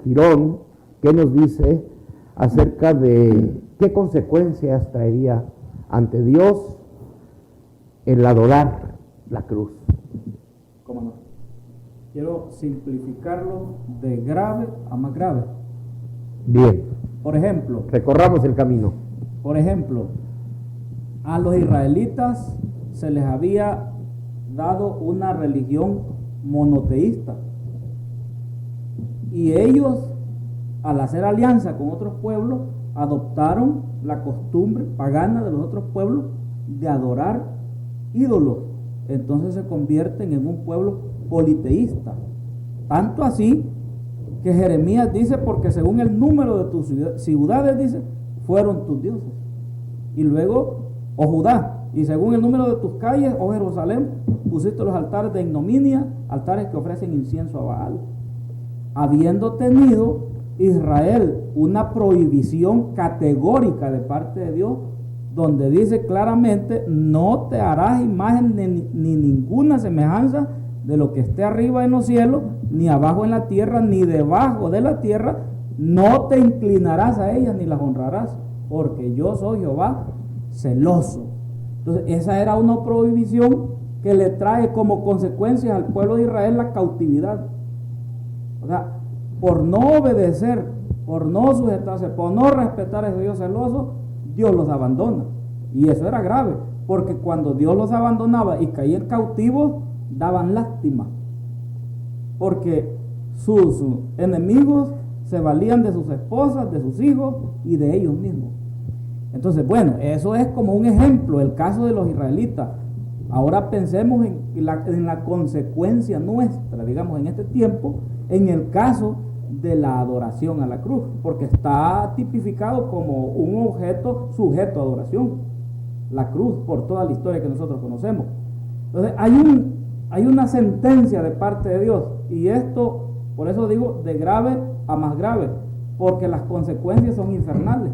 Girón qué nos dice acerca de qué consecuencias traería ante Dios el adorar la cruz. ¿Cómo no? Quiero simplificarlo de grave a más grave. Bien, Por ejemplo, recorramos el camino. A los israelitas se les había dado una religión monoteísta. Y ellos, al hacer alianza con otros pueblos, adoptaron la costumbre pagana de los otros pueblos de adorar ídolos. Entonces se convierten en un pueblo politeísta. Tanto así que Jeremías dice, porque según el número de tus ciudades, dice, fueron tus dioses. Y luego, oh Judá, y según el número de tus calles, oh Jerusalén, pusiste los altares de ignominia, altares que ofrecen incienso a Baal. Habiendo tenido Israel una prohibición categórica de parte de Dios, donde dice claramente, no te harás imagen ni ninguna semejanza de lo que esté arriba en los cielos, ni abajo en la tierra, ni debajo de la tierra, no te inclinarás a ellas ni las honrarás, porque yo soy Jehová celoso. Entonces esa era una prohibición que le trae como consecuencia al pueblo de Israel la cautividad. O sea, por no obedecer, por no sujetarse, por no respetar a ese Dios celoso, Dios los abandona. Y eso era grave, porque cuando Dios los abandonaba y caían cautivos, daban lástima, porque sus enemigos se valían de sus esposas, de sus hijos y de ellos mismos. Entonces, bueno, eso es como un ejemplo, el caso de los israelitas. Ahora pensemos en la consecuencia nuestra, digamos, en este tiempo, en el caso de la adoración a la cruz, porque está tipificado como un objeto sujeto a adoración, la cruz, por toda la historia que nosotros conocemos. Entonces, hay una sentencia de parte de Dios, y esto, por eso digo, de grave a más grave, porque las consecuencias son infernales.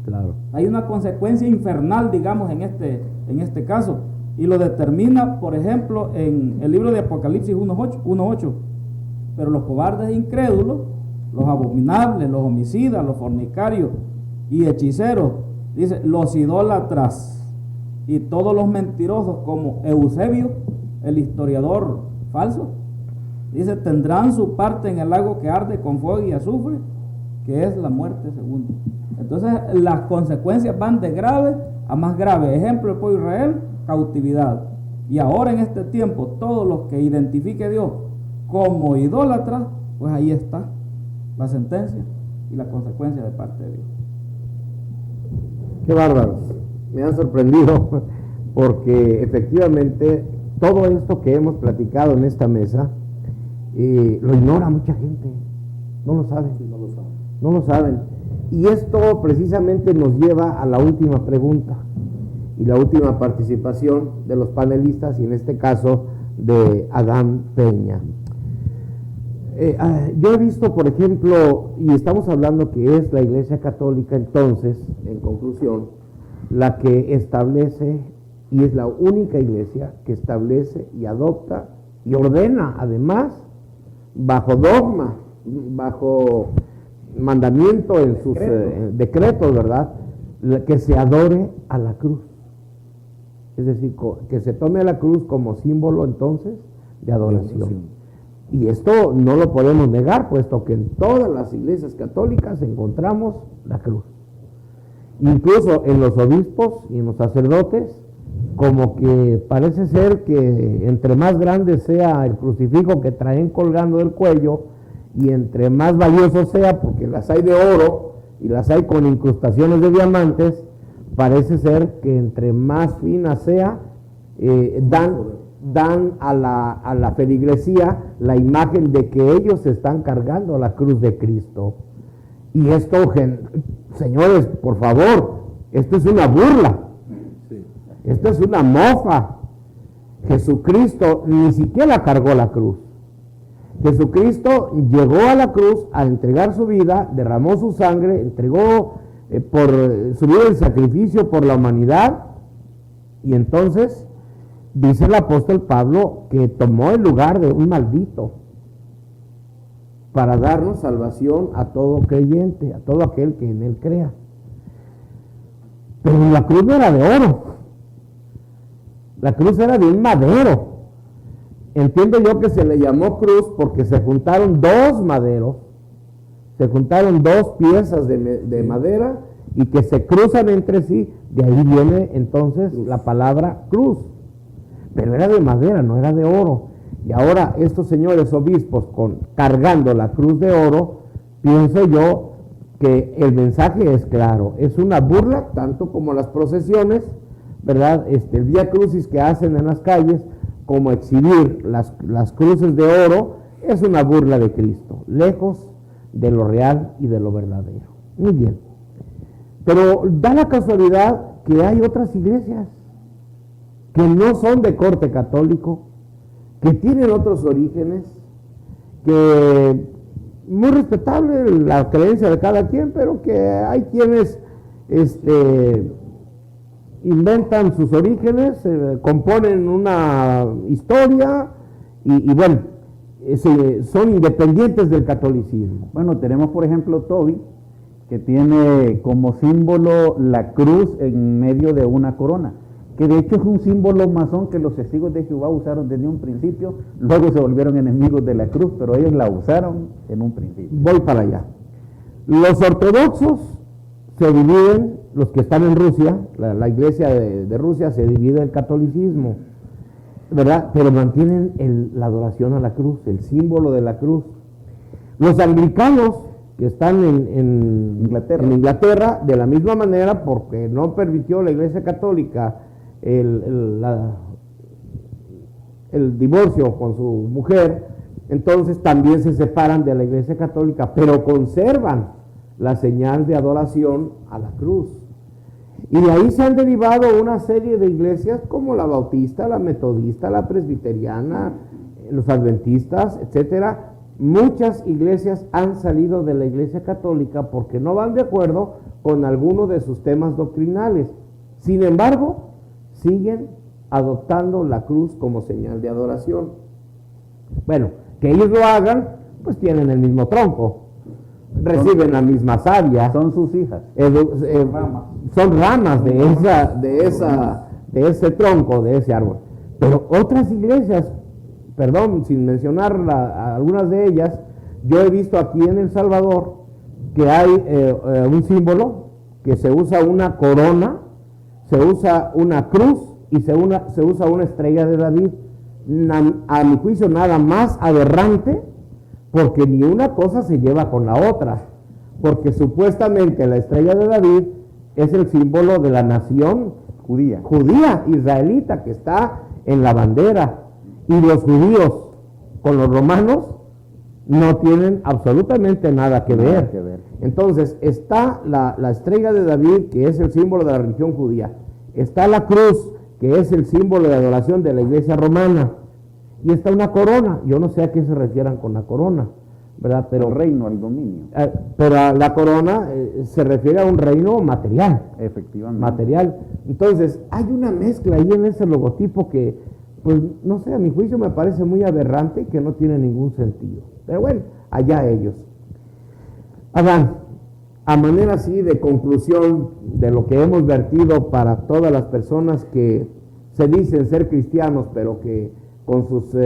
Claro. Hay una consecuencia infernal, digamos, en este caso, y lo determina, por ejemplo, en el libro de Apocalipsis 1:8. Pero los cobardes e incrédulos, los abominables, los homicidas, los fornicarios y hechiceros, dice, los idólatras y todos los mentirosos, como Eusebio, el historiador falso, dice, tendrán su parte en el lago que arde con fuego y azufre, que es la muerte segunda. Entonces, las consecuencias van de grave a más grave. Ejemplo, el pueblo de Israel, cautividad. Y ahora en este tiempo, todos los que identifique a Dios como idólatras, pues ahí está la sentencia y la consecuencia de parte de Dios. Qué bárbaros. Me han sorprendido porque efectivamente todo esto que hemos platicado en esta mesa lo ignora mucha gente. No lo saben. No lo saben. Y esto precisamente nos lleva a la última pregunta y la última participación de los panelistas, y en este caso de Adán Peña. Yo he visto, por ejemplo, y estamos hablando que es la Iglesia Católica, entonces, en conclusión, la que establece, y es la única iglesia que establece y adopta y ordena, además, bajo dogma, bajo mandamiento en sus decretos, ¿verdad?, que se adore a la cruz. Es decir, que se tome a la cruz como símbolo entonces de adoración. Y esto no lo podemos negar, puesto que en todas las iglesias católicas encontramos la cruz. Incluso en los obispos y en los sacerdotes, como que parece ser que entre más grande sea el crucifijo que traen colgando del cuello, y entre más valioso sea, porque las hay de oro y las hay con incrustaciones de diamantes, parece ser que entre más fina sea, dan a la feligresía la imagen de que ellos están cargando la cruz de Cristo. Y esto, señores, por favor, esto es una burla. Esto es una mofa. Jesucristo ni siquiera cargó la cruz. Jesucristo llegó a la cruz a entregar su vida, derramó su sangre, entregó por su vida el sacrificio por la humanidad, y entonces dice el apóstol Pablo que tomó el lugar de un maldito para darnos salvación a todo creyente, a todo aquel que en él crea. Pero la cruz no era de oro, la cruz era de un madero. Entiendo yo que se le llamó cruz porque se juntaron dos maderos, se juntaron dos piezas de madera y que se cruzan entre sí, de ahí viene entonces la palabra cruz. Pero era de madera, no era de oro. Y ahora estos señores obispos cargando la cruz de oro, pienso yo que el mensaje es claro, es una burla, tanto como las procesiones, ¿verdad? El Vía Crucis que hacen en las calles, como exhibir las cruces de oro, es una burla de Cristo, lejos de lo real y de lo verdadero. Muy bien. Pero da la casualidad que hay otras iglesias que no son de corte católico, que tienen otros orígenes, que muy respetable la creencia de cada quien, pero que hay quienes inventan sus orígenes, componen una historia y bueno, son independientes del catolicismo. Bueno, tenemos por ejemplo Toby, que tiene como símbolo la cruz en medio de una corona, que de hecho es un símbolo masón que los testigos de Jehová usaron desde un principio, luego se volvieron enemigos de la cruz, pero ellos la usaron en un principio. Voy para allá. Los ortodoxos se dividen, los que están en Rusia, la iglesia de Rusia se divide el catolicismo. ¿verdad? Pero mantienen la adoración a la cruz, el símbolo de la cruz. Los anglicanos que están en Inglaterra, de la misma manera, porque no permitió la Iglesia Católica el divorcio con su mujer, entonces también se separan de la Iglesia Católica, pero conservan la señal de adoración a la cruz. Y de ahí se han derivado una serie de iglesias como la bautista, la metodista, la presbiteriana, los adventistas, etcétera. Muchas iglesias han salido de la Iglesia Católica porque no van de acuerdo con alguno de sus temas doctrinales. Sin embargo, siguen adoptando la cruz como señal de adoración. Bueno, que ellos lo hagan, pues tienen el mismo tronco, reciben la misma savia. Son sus hijas. Son ramas de ese tronco, de ese árbol. Pero otras iglesias, perdón, sin mencionar algunas de ellas, yo he visto aquí en El Salvador que hay un símbolo, que se usa una corona, se usa una cruz y se usa una estrella de David. A mi juicio nada más aberrante, porque ni una cosa se lleva con la otra, porque supuestamente la estrella de David es el símbolo de la nación judía, israelita, que está en la bandera, y los judíos con los romanos no tienen absolutamente nada que ver. Entonces está la estrella de David, que es el símbolo de la religión judía, está la cruz, que es el símbolo de adoración de la iglesia romana, y está una corona. Yo no sé a qué se refieran con la corona, ¿verdad? Pero el reino, el dominio. Pero la corona se refiere a un reino material. Efectivamente. Material. Entonces, hay una mezcla ahí en ese logotipo que, pues, no sé, a mi juicio me parece muy aberrante y que no tiene ningún sentido. Pero bueno, allá ellos. Adán, a manera así de conclusión de lo que hemos vertido para todas las personas que se dicen ser cristianos, pero que con sus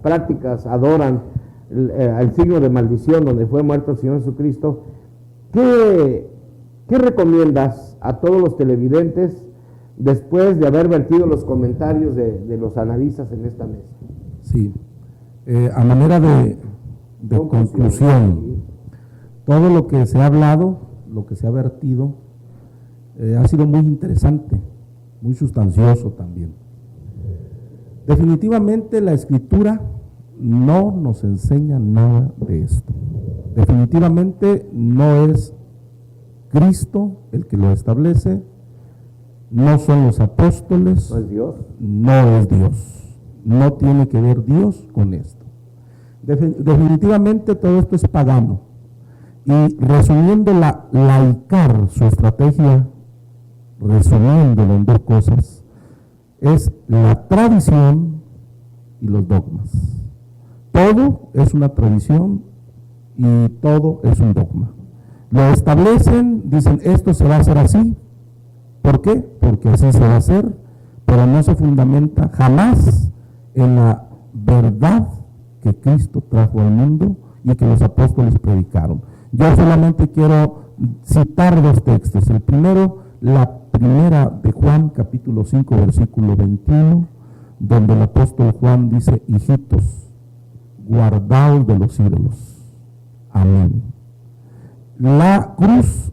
prácticas adoran el signo de maldición donde fue muerto el Señor Jesucristo, ¿qué recomiendas a todos los televidentes después de haber vertido los comentarios de los analistas en esta mesa? Sí, a manera de conclusión, todo lo que se ha hablado, lo que se ha vertido, ha sido muy interesante, muy sustancioso también. Definitivamente la Escritura no nos enseña nada de esto. Definitivamente no es Cristo el que lo establece, no son los apóstoles, ¿No es Dios? No es Dios. No tiene que ver Dios con esto. Definitivamente todo esto es pagano. Y resumiendo laicar su estrategia, resumiéndolo en dos cosas, es la tradición y los dogmas. Todo es una tradición y todo es un dogma. Lo establecen, dicen esto se va a hacer así. ¿Por qué? Porque así se va a hacer, pero no se fundamenta jamás en la verdad que Cristo trajo al mundo y que los apóstoles predicaron. Yo solamente quiero citar dos textos. El primero, la primera de Juan, capítulo 5, versículo 21, donde el apóstol Juan dice: hijitos, guardaos de los ídolos. Amén. La cruz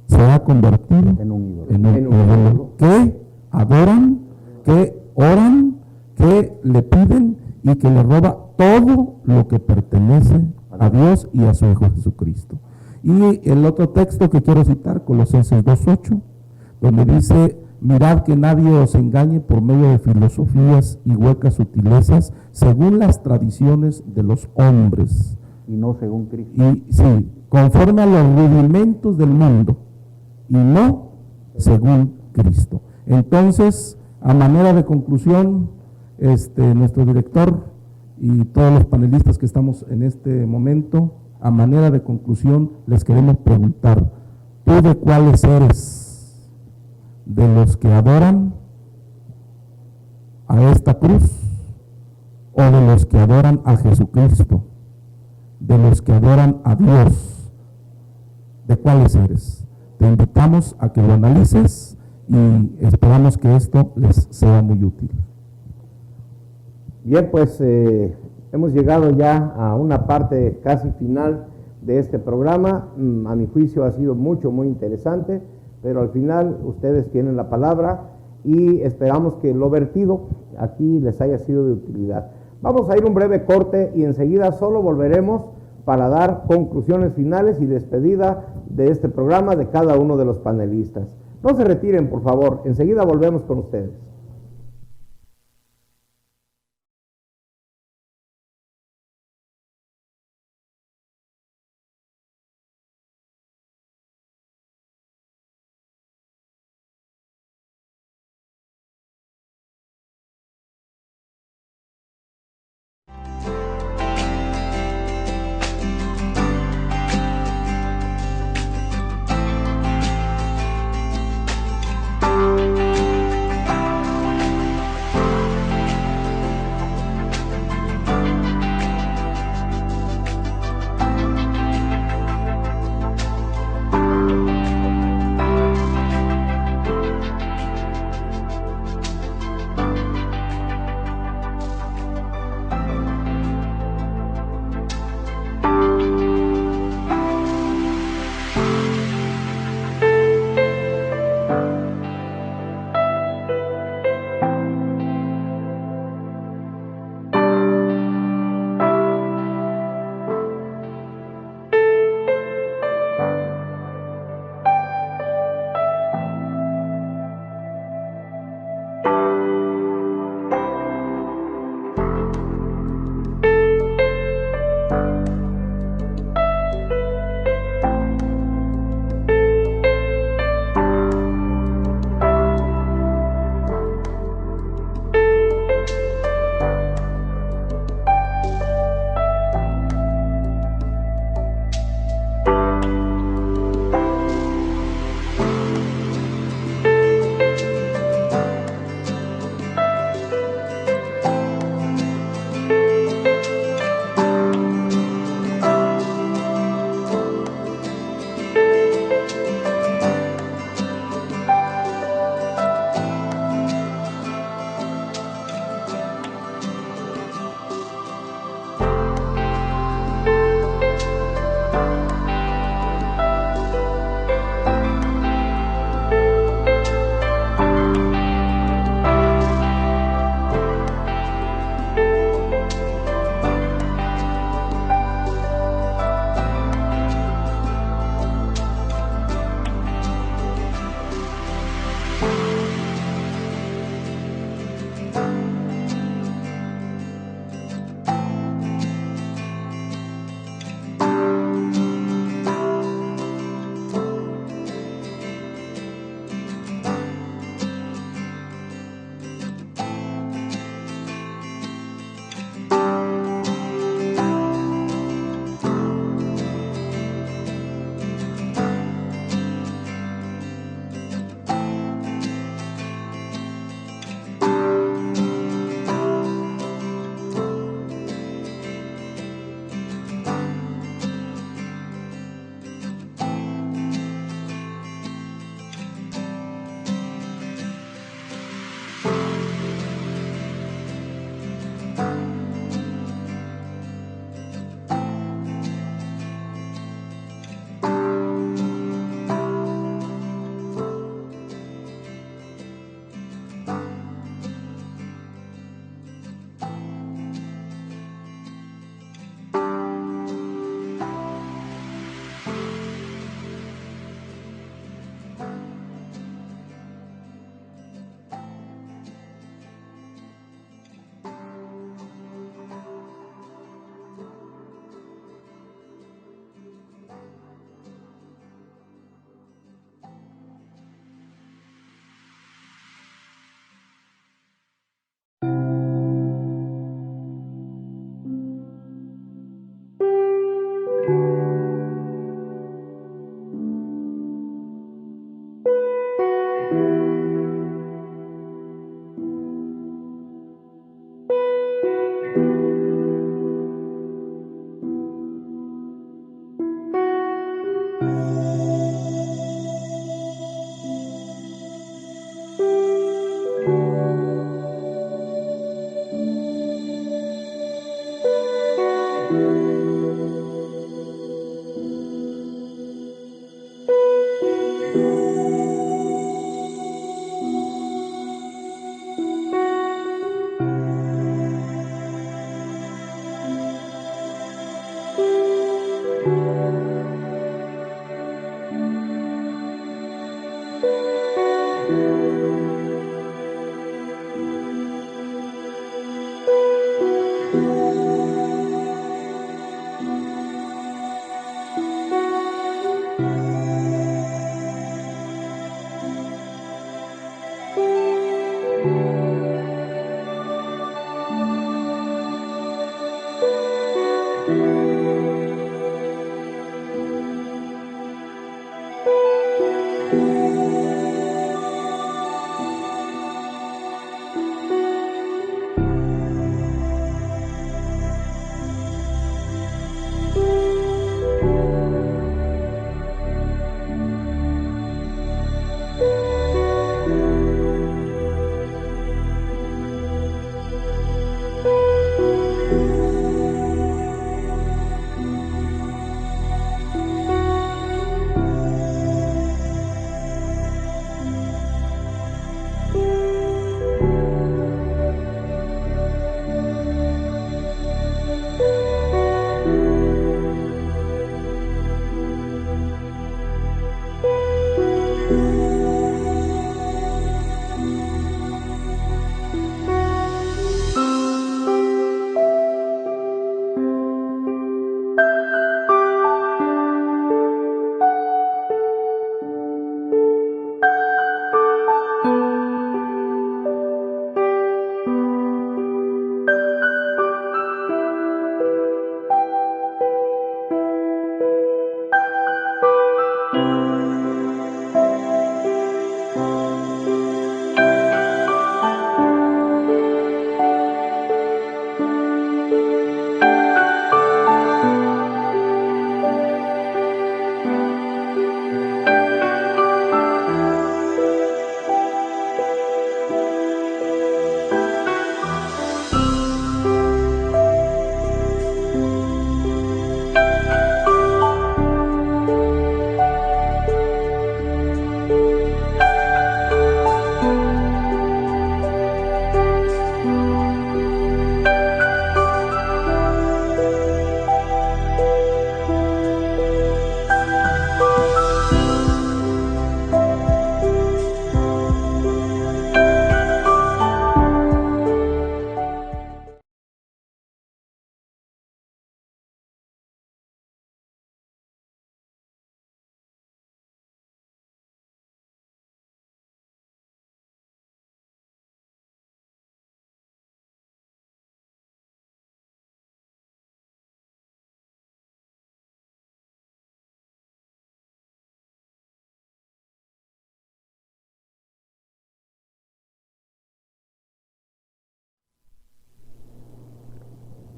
se ha convertido En un ídolo. en un ídolo que adoran, que oran, que le piden y que le roba todo lo que pertenece a Dios y a su Hijo Jesucristo. Y el otro texto que quiero citar, Colosenses 2:8, donde dice: mirad que nadie os engañe por medio de filosofías y huecas sutilezas, según las tradiciones de los hombres. Y no según Cristo. Y sí, conforme a los rudimentos del mundo, y no según Cristo. Entonces, a manera de conclusión, nuestro director y todos los panelistas que estamos en este momento, a manera de conclusión, les queremos preguntar: ¿tú de cuáles eres? ¿De los que adoran a esta cruz o de los que adoran a Jesucristo? ¿De los que adoran a Dios? ¿De cuáles eres? Te invitamos a que lo analices y esperamos que esto les sea muy útil. Bien, pues hemos llegado ya a una parte casi final de este programa. A mi juicio ha sido muy interesante, pero al final ustedes tienen la palabra y esperamos que lo vertido aquí les haya sido de utilidad. Vamos a ir un breve corte y enseguida solo volveremos para dar conclusiones finales y despedida de este programa de cada uno de los panelistas. No se retiren, por favor, enseguida volvemos con ustedes.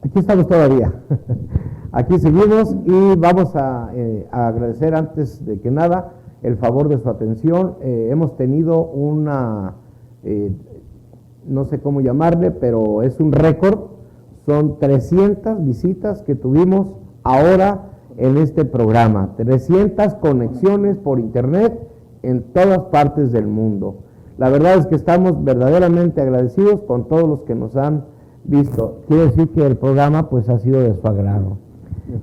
Aquí estamos todavía. Aquí seguimos y vamos a agradecer antes de que nada el favor de su atención. Hemos tenido una, no sé cómo llamarle, pero es un récord. Son 300 visitas que tuvimos ahora en este programa. 300 conexiones por internet en todas partes del mundo. La verdad es que estamos verdaderamente agradecidos con todos los que nos han visto. Quiere decir que el programa pues ha sido de su agrado.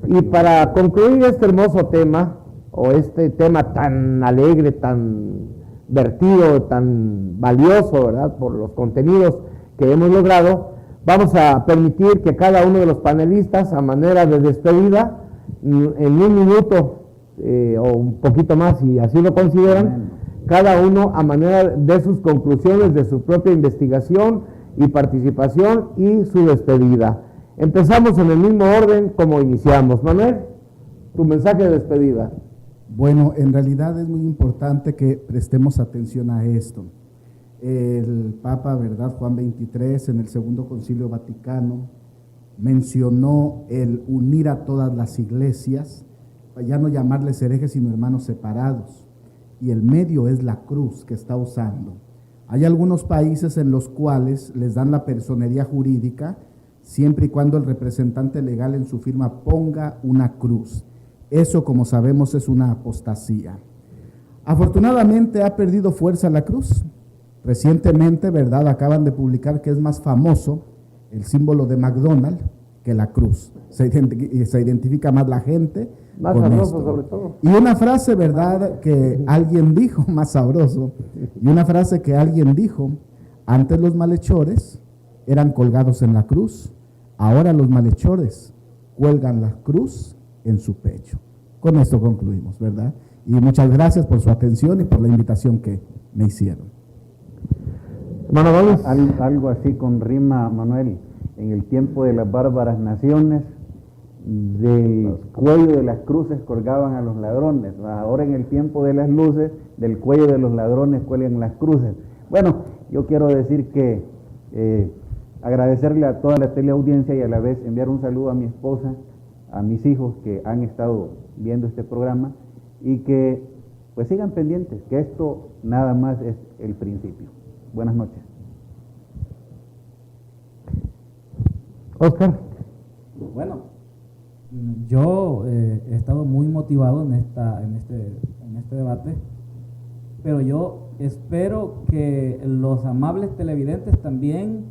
Y para concluir este hermoso tema, o este tema tan alegre, tan vertido, tan valioso, ¿verdad?, por los contenidos que hemos logrado, vamos a permitir que cada uno de los panelistas, a manera de despedida, en un minuto o un poquito más, si así lo consideran, cada uno a manera de sus conclusiones, de su propia investigación y participación y su despedida. Empezamos en el mismo orden como iniciamos. Manuel, tu mensaje de despedida. Bueno, en realidad es muy importante que prestemos atención a esto. El Papa, ¿verdad?, Juan XXIII, en el Segundo Concilio Vaticano, mencionó el unir a todas las iglesias, ya no llamarles herejes, sino hermanos separados. Y el medio es la cruz que está usando. Hay algunos países en los cuales les dan la personería jurídica siempre y cuando el representante legal en su firma ponga una cruz. Eso, como sabemos, es una apostasía. Afortunadamente ha perdido fuerza la cruz. Recientemente, ¿verdad?, acaban de publicar que es más famoso el símbolo de McDonald's que la cruz. Se identifica más la gente más con sabroso, esto. sobre todo. Y una frase, ¿verdad?, que alguien dijo, más sabroso, y una frase que alguien dijo: antes los malhechores eran colgados en la cruz, Ahora los malhechores cuelgan la cruz en su pecho. Con esto concluimos, ¿verdad? Y muchas gracias por su atención y por la invitación que me hicieron. Hermano Gómez. Algo así con rima, Manuel. En el tiempo de las bárbaras naciones, del cuello de las cruces colgaban a los ladrones. Ahora en el tiempo de las luces, del cuello de los ladrones cuelgan las cruces. Bueno, yo quiero decir que agradecerle a toda la teleaudiencia y a la vez enviar un saludo a mi esposa, a mis hijos que han estado viendo este programa y que pues sigan pendientes, que esto nada más es el principio. Buenas noches. Oscar. Bueno, yo he estado muy motivado en este debate, pero yo espero que los amables televidentes también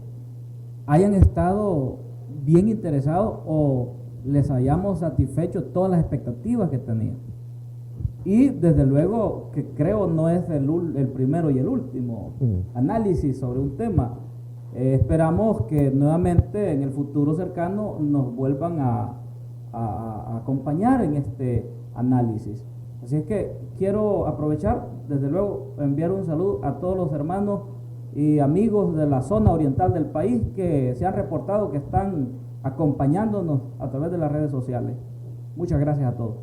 hayan estado bien interesados o les hayamos satisfecho todas las expectativas que tenían. Y desde luego que creo no es el primero y el último análisis sobre un tema. Esperamos que nuevamente en el futuro cercano nos vuelvan a acompañar en este análisis. Así es que quiero aprovechar, desde luego, enviar un saludo a todos los hermanos y amigos de la zona oriental del país que se han reportado que están acompañándonos a través de las redes sociales. Muchas gracias a todos.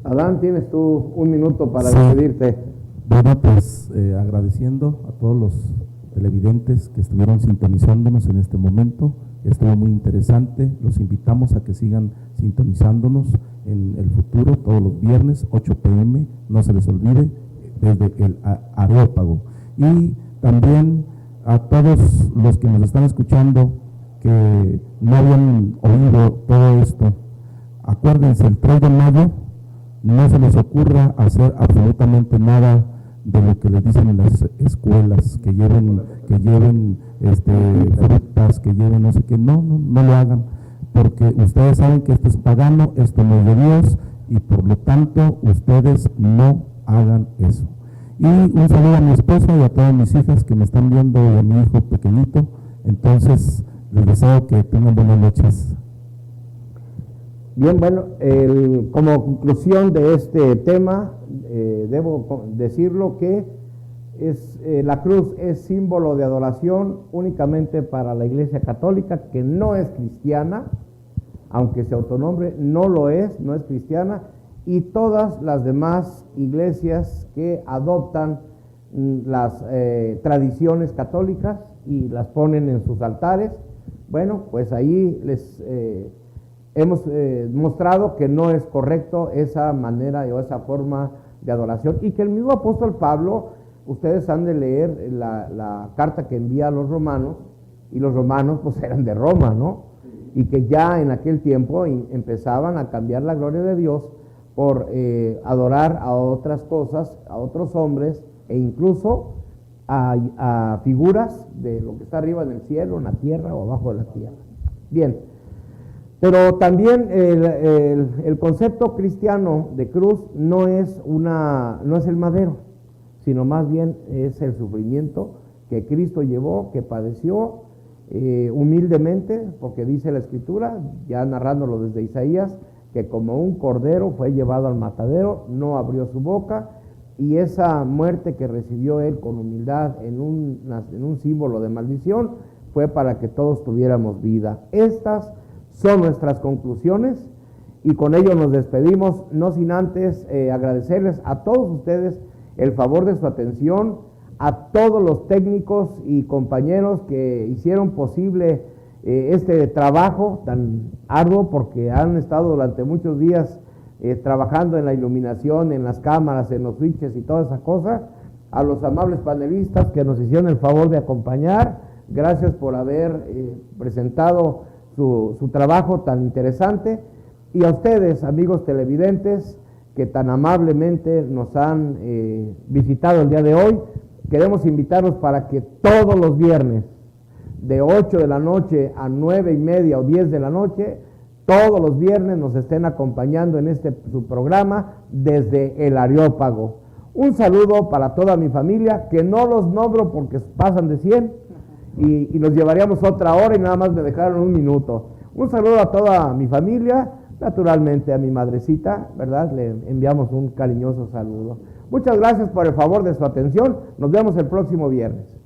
Adán, tienes tú un minuto para Sí. despedirte. Bueno, pues agradeciendo a todos los televidentes que estuvieron sintonizándonos en este momento. Estuvo muy interesante. Los invitamos a que sigan sintonizándonos en el futuro, todos los viernes, 8 p.m. No se les olvide, desde el Areópago. Y también a todos los que nos están escuchando que no habían oído todo esto, acuérdense, el 3 de mayo no se les ocurra hacer absolutamente nada de lo que les dicen en las escuelas, que lleven frutas, que lleven no sé qué, no lo hagan, porque ustedes saben que esto es pagano, esto no es de Dios, y por lo tanto ustedes no hagan eso. Y un saludo a mi esposa y a todas mis hijas que me están viendo, y a mi hijo pequeñito. Entonces les deseo que tengan buenas noches. Bien, bueno, como conclusión de este tema, debo decirlo que la cruz es símbolo de adoración únicamente para la Iglesia Católica, que no es cristiana, aunque se autonombre, no es cristiana, y todas las demás iglesias que adoptan las tradiciones católicas y las ponen en sus altares. Bueno, pues ahí les hemos mostrado que no es correcto esa manera o esa forma de adoración, y que el mismo apóstol Pablo, ustedes han de leer la carta que envía a los romanos, y los romanos pues eran de Roma, ¿no? Y que ya en aquel tiempo empezaban a cambiar la gloria de Dios por adorar a otras cosas, a otros hombres, e incluso a figuras de lo que está arriba en el cielo, en la tierra o abajo de la tierra. Bien, pero también el concepto cristiano de cruz no es el madero, sino más bien es el sufrimiento que Cristo llevó, que padeció humildemente, porque dice la Escritura, ya narrándolo desde Isaías, que como un cordero fue llevado al matadero, no abrió su boca, y esa muerte que recibió él con humildad en un símbolo de maldición fue para que todos tuviéramos vida. Estas son nuestras conclusiones, y con ello nos despedimos, no sin antes agradecerles a todos ustedes el favor de su atención, a todos los técnicos y compañeros que hicieron posible este trabajo tan arduo, porque han estado durante muchos días trabajando en la iluminación, en las cámaras, en los switches y toda esa cosa. A los amables panelistas que nos hicieron el favor de acompañar, gracias por haber presentado su trabajo tan interesante, y a ustedes, amigos televidentes, que tan amablemente nos han visitado el día de hoy. Queremos invitarlos para que todos los viernes, de 8 de la noche a 9:30 o 10 de la noche, todos los viernes nos estén acompañando en su programa desde el Areópago. Un saludo para toda mi familia, que no los nombro porque pasan de 100, y nos llevaríamos otra hora y nada más me dejaron un minuto. Un saludo a toda mi familia, naturalmente a mi madrecita, ¿verdad? Le enviamos un cariñoso saludo. Muchas gracias por el favor de su atención. Nos vemos el próximo viernes.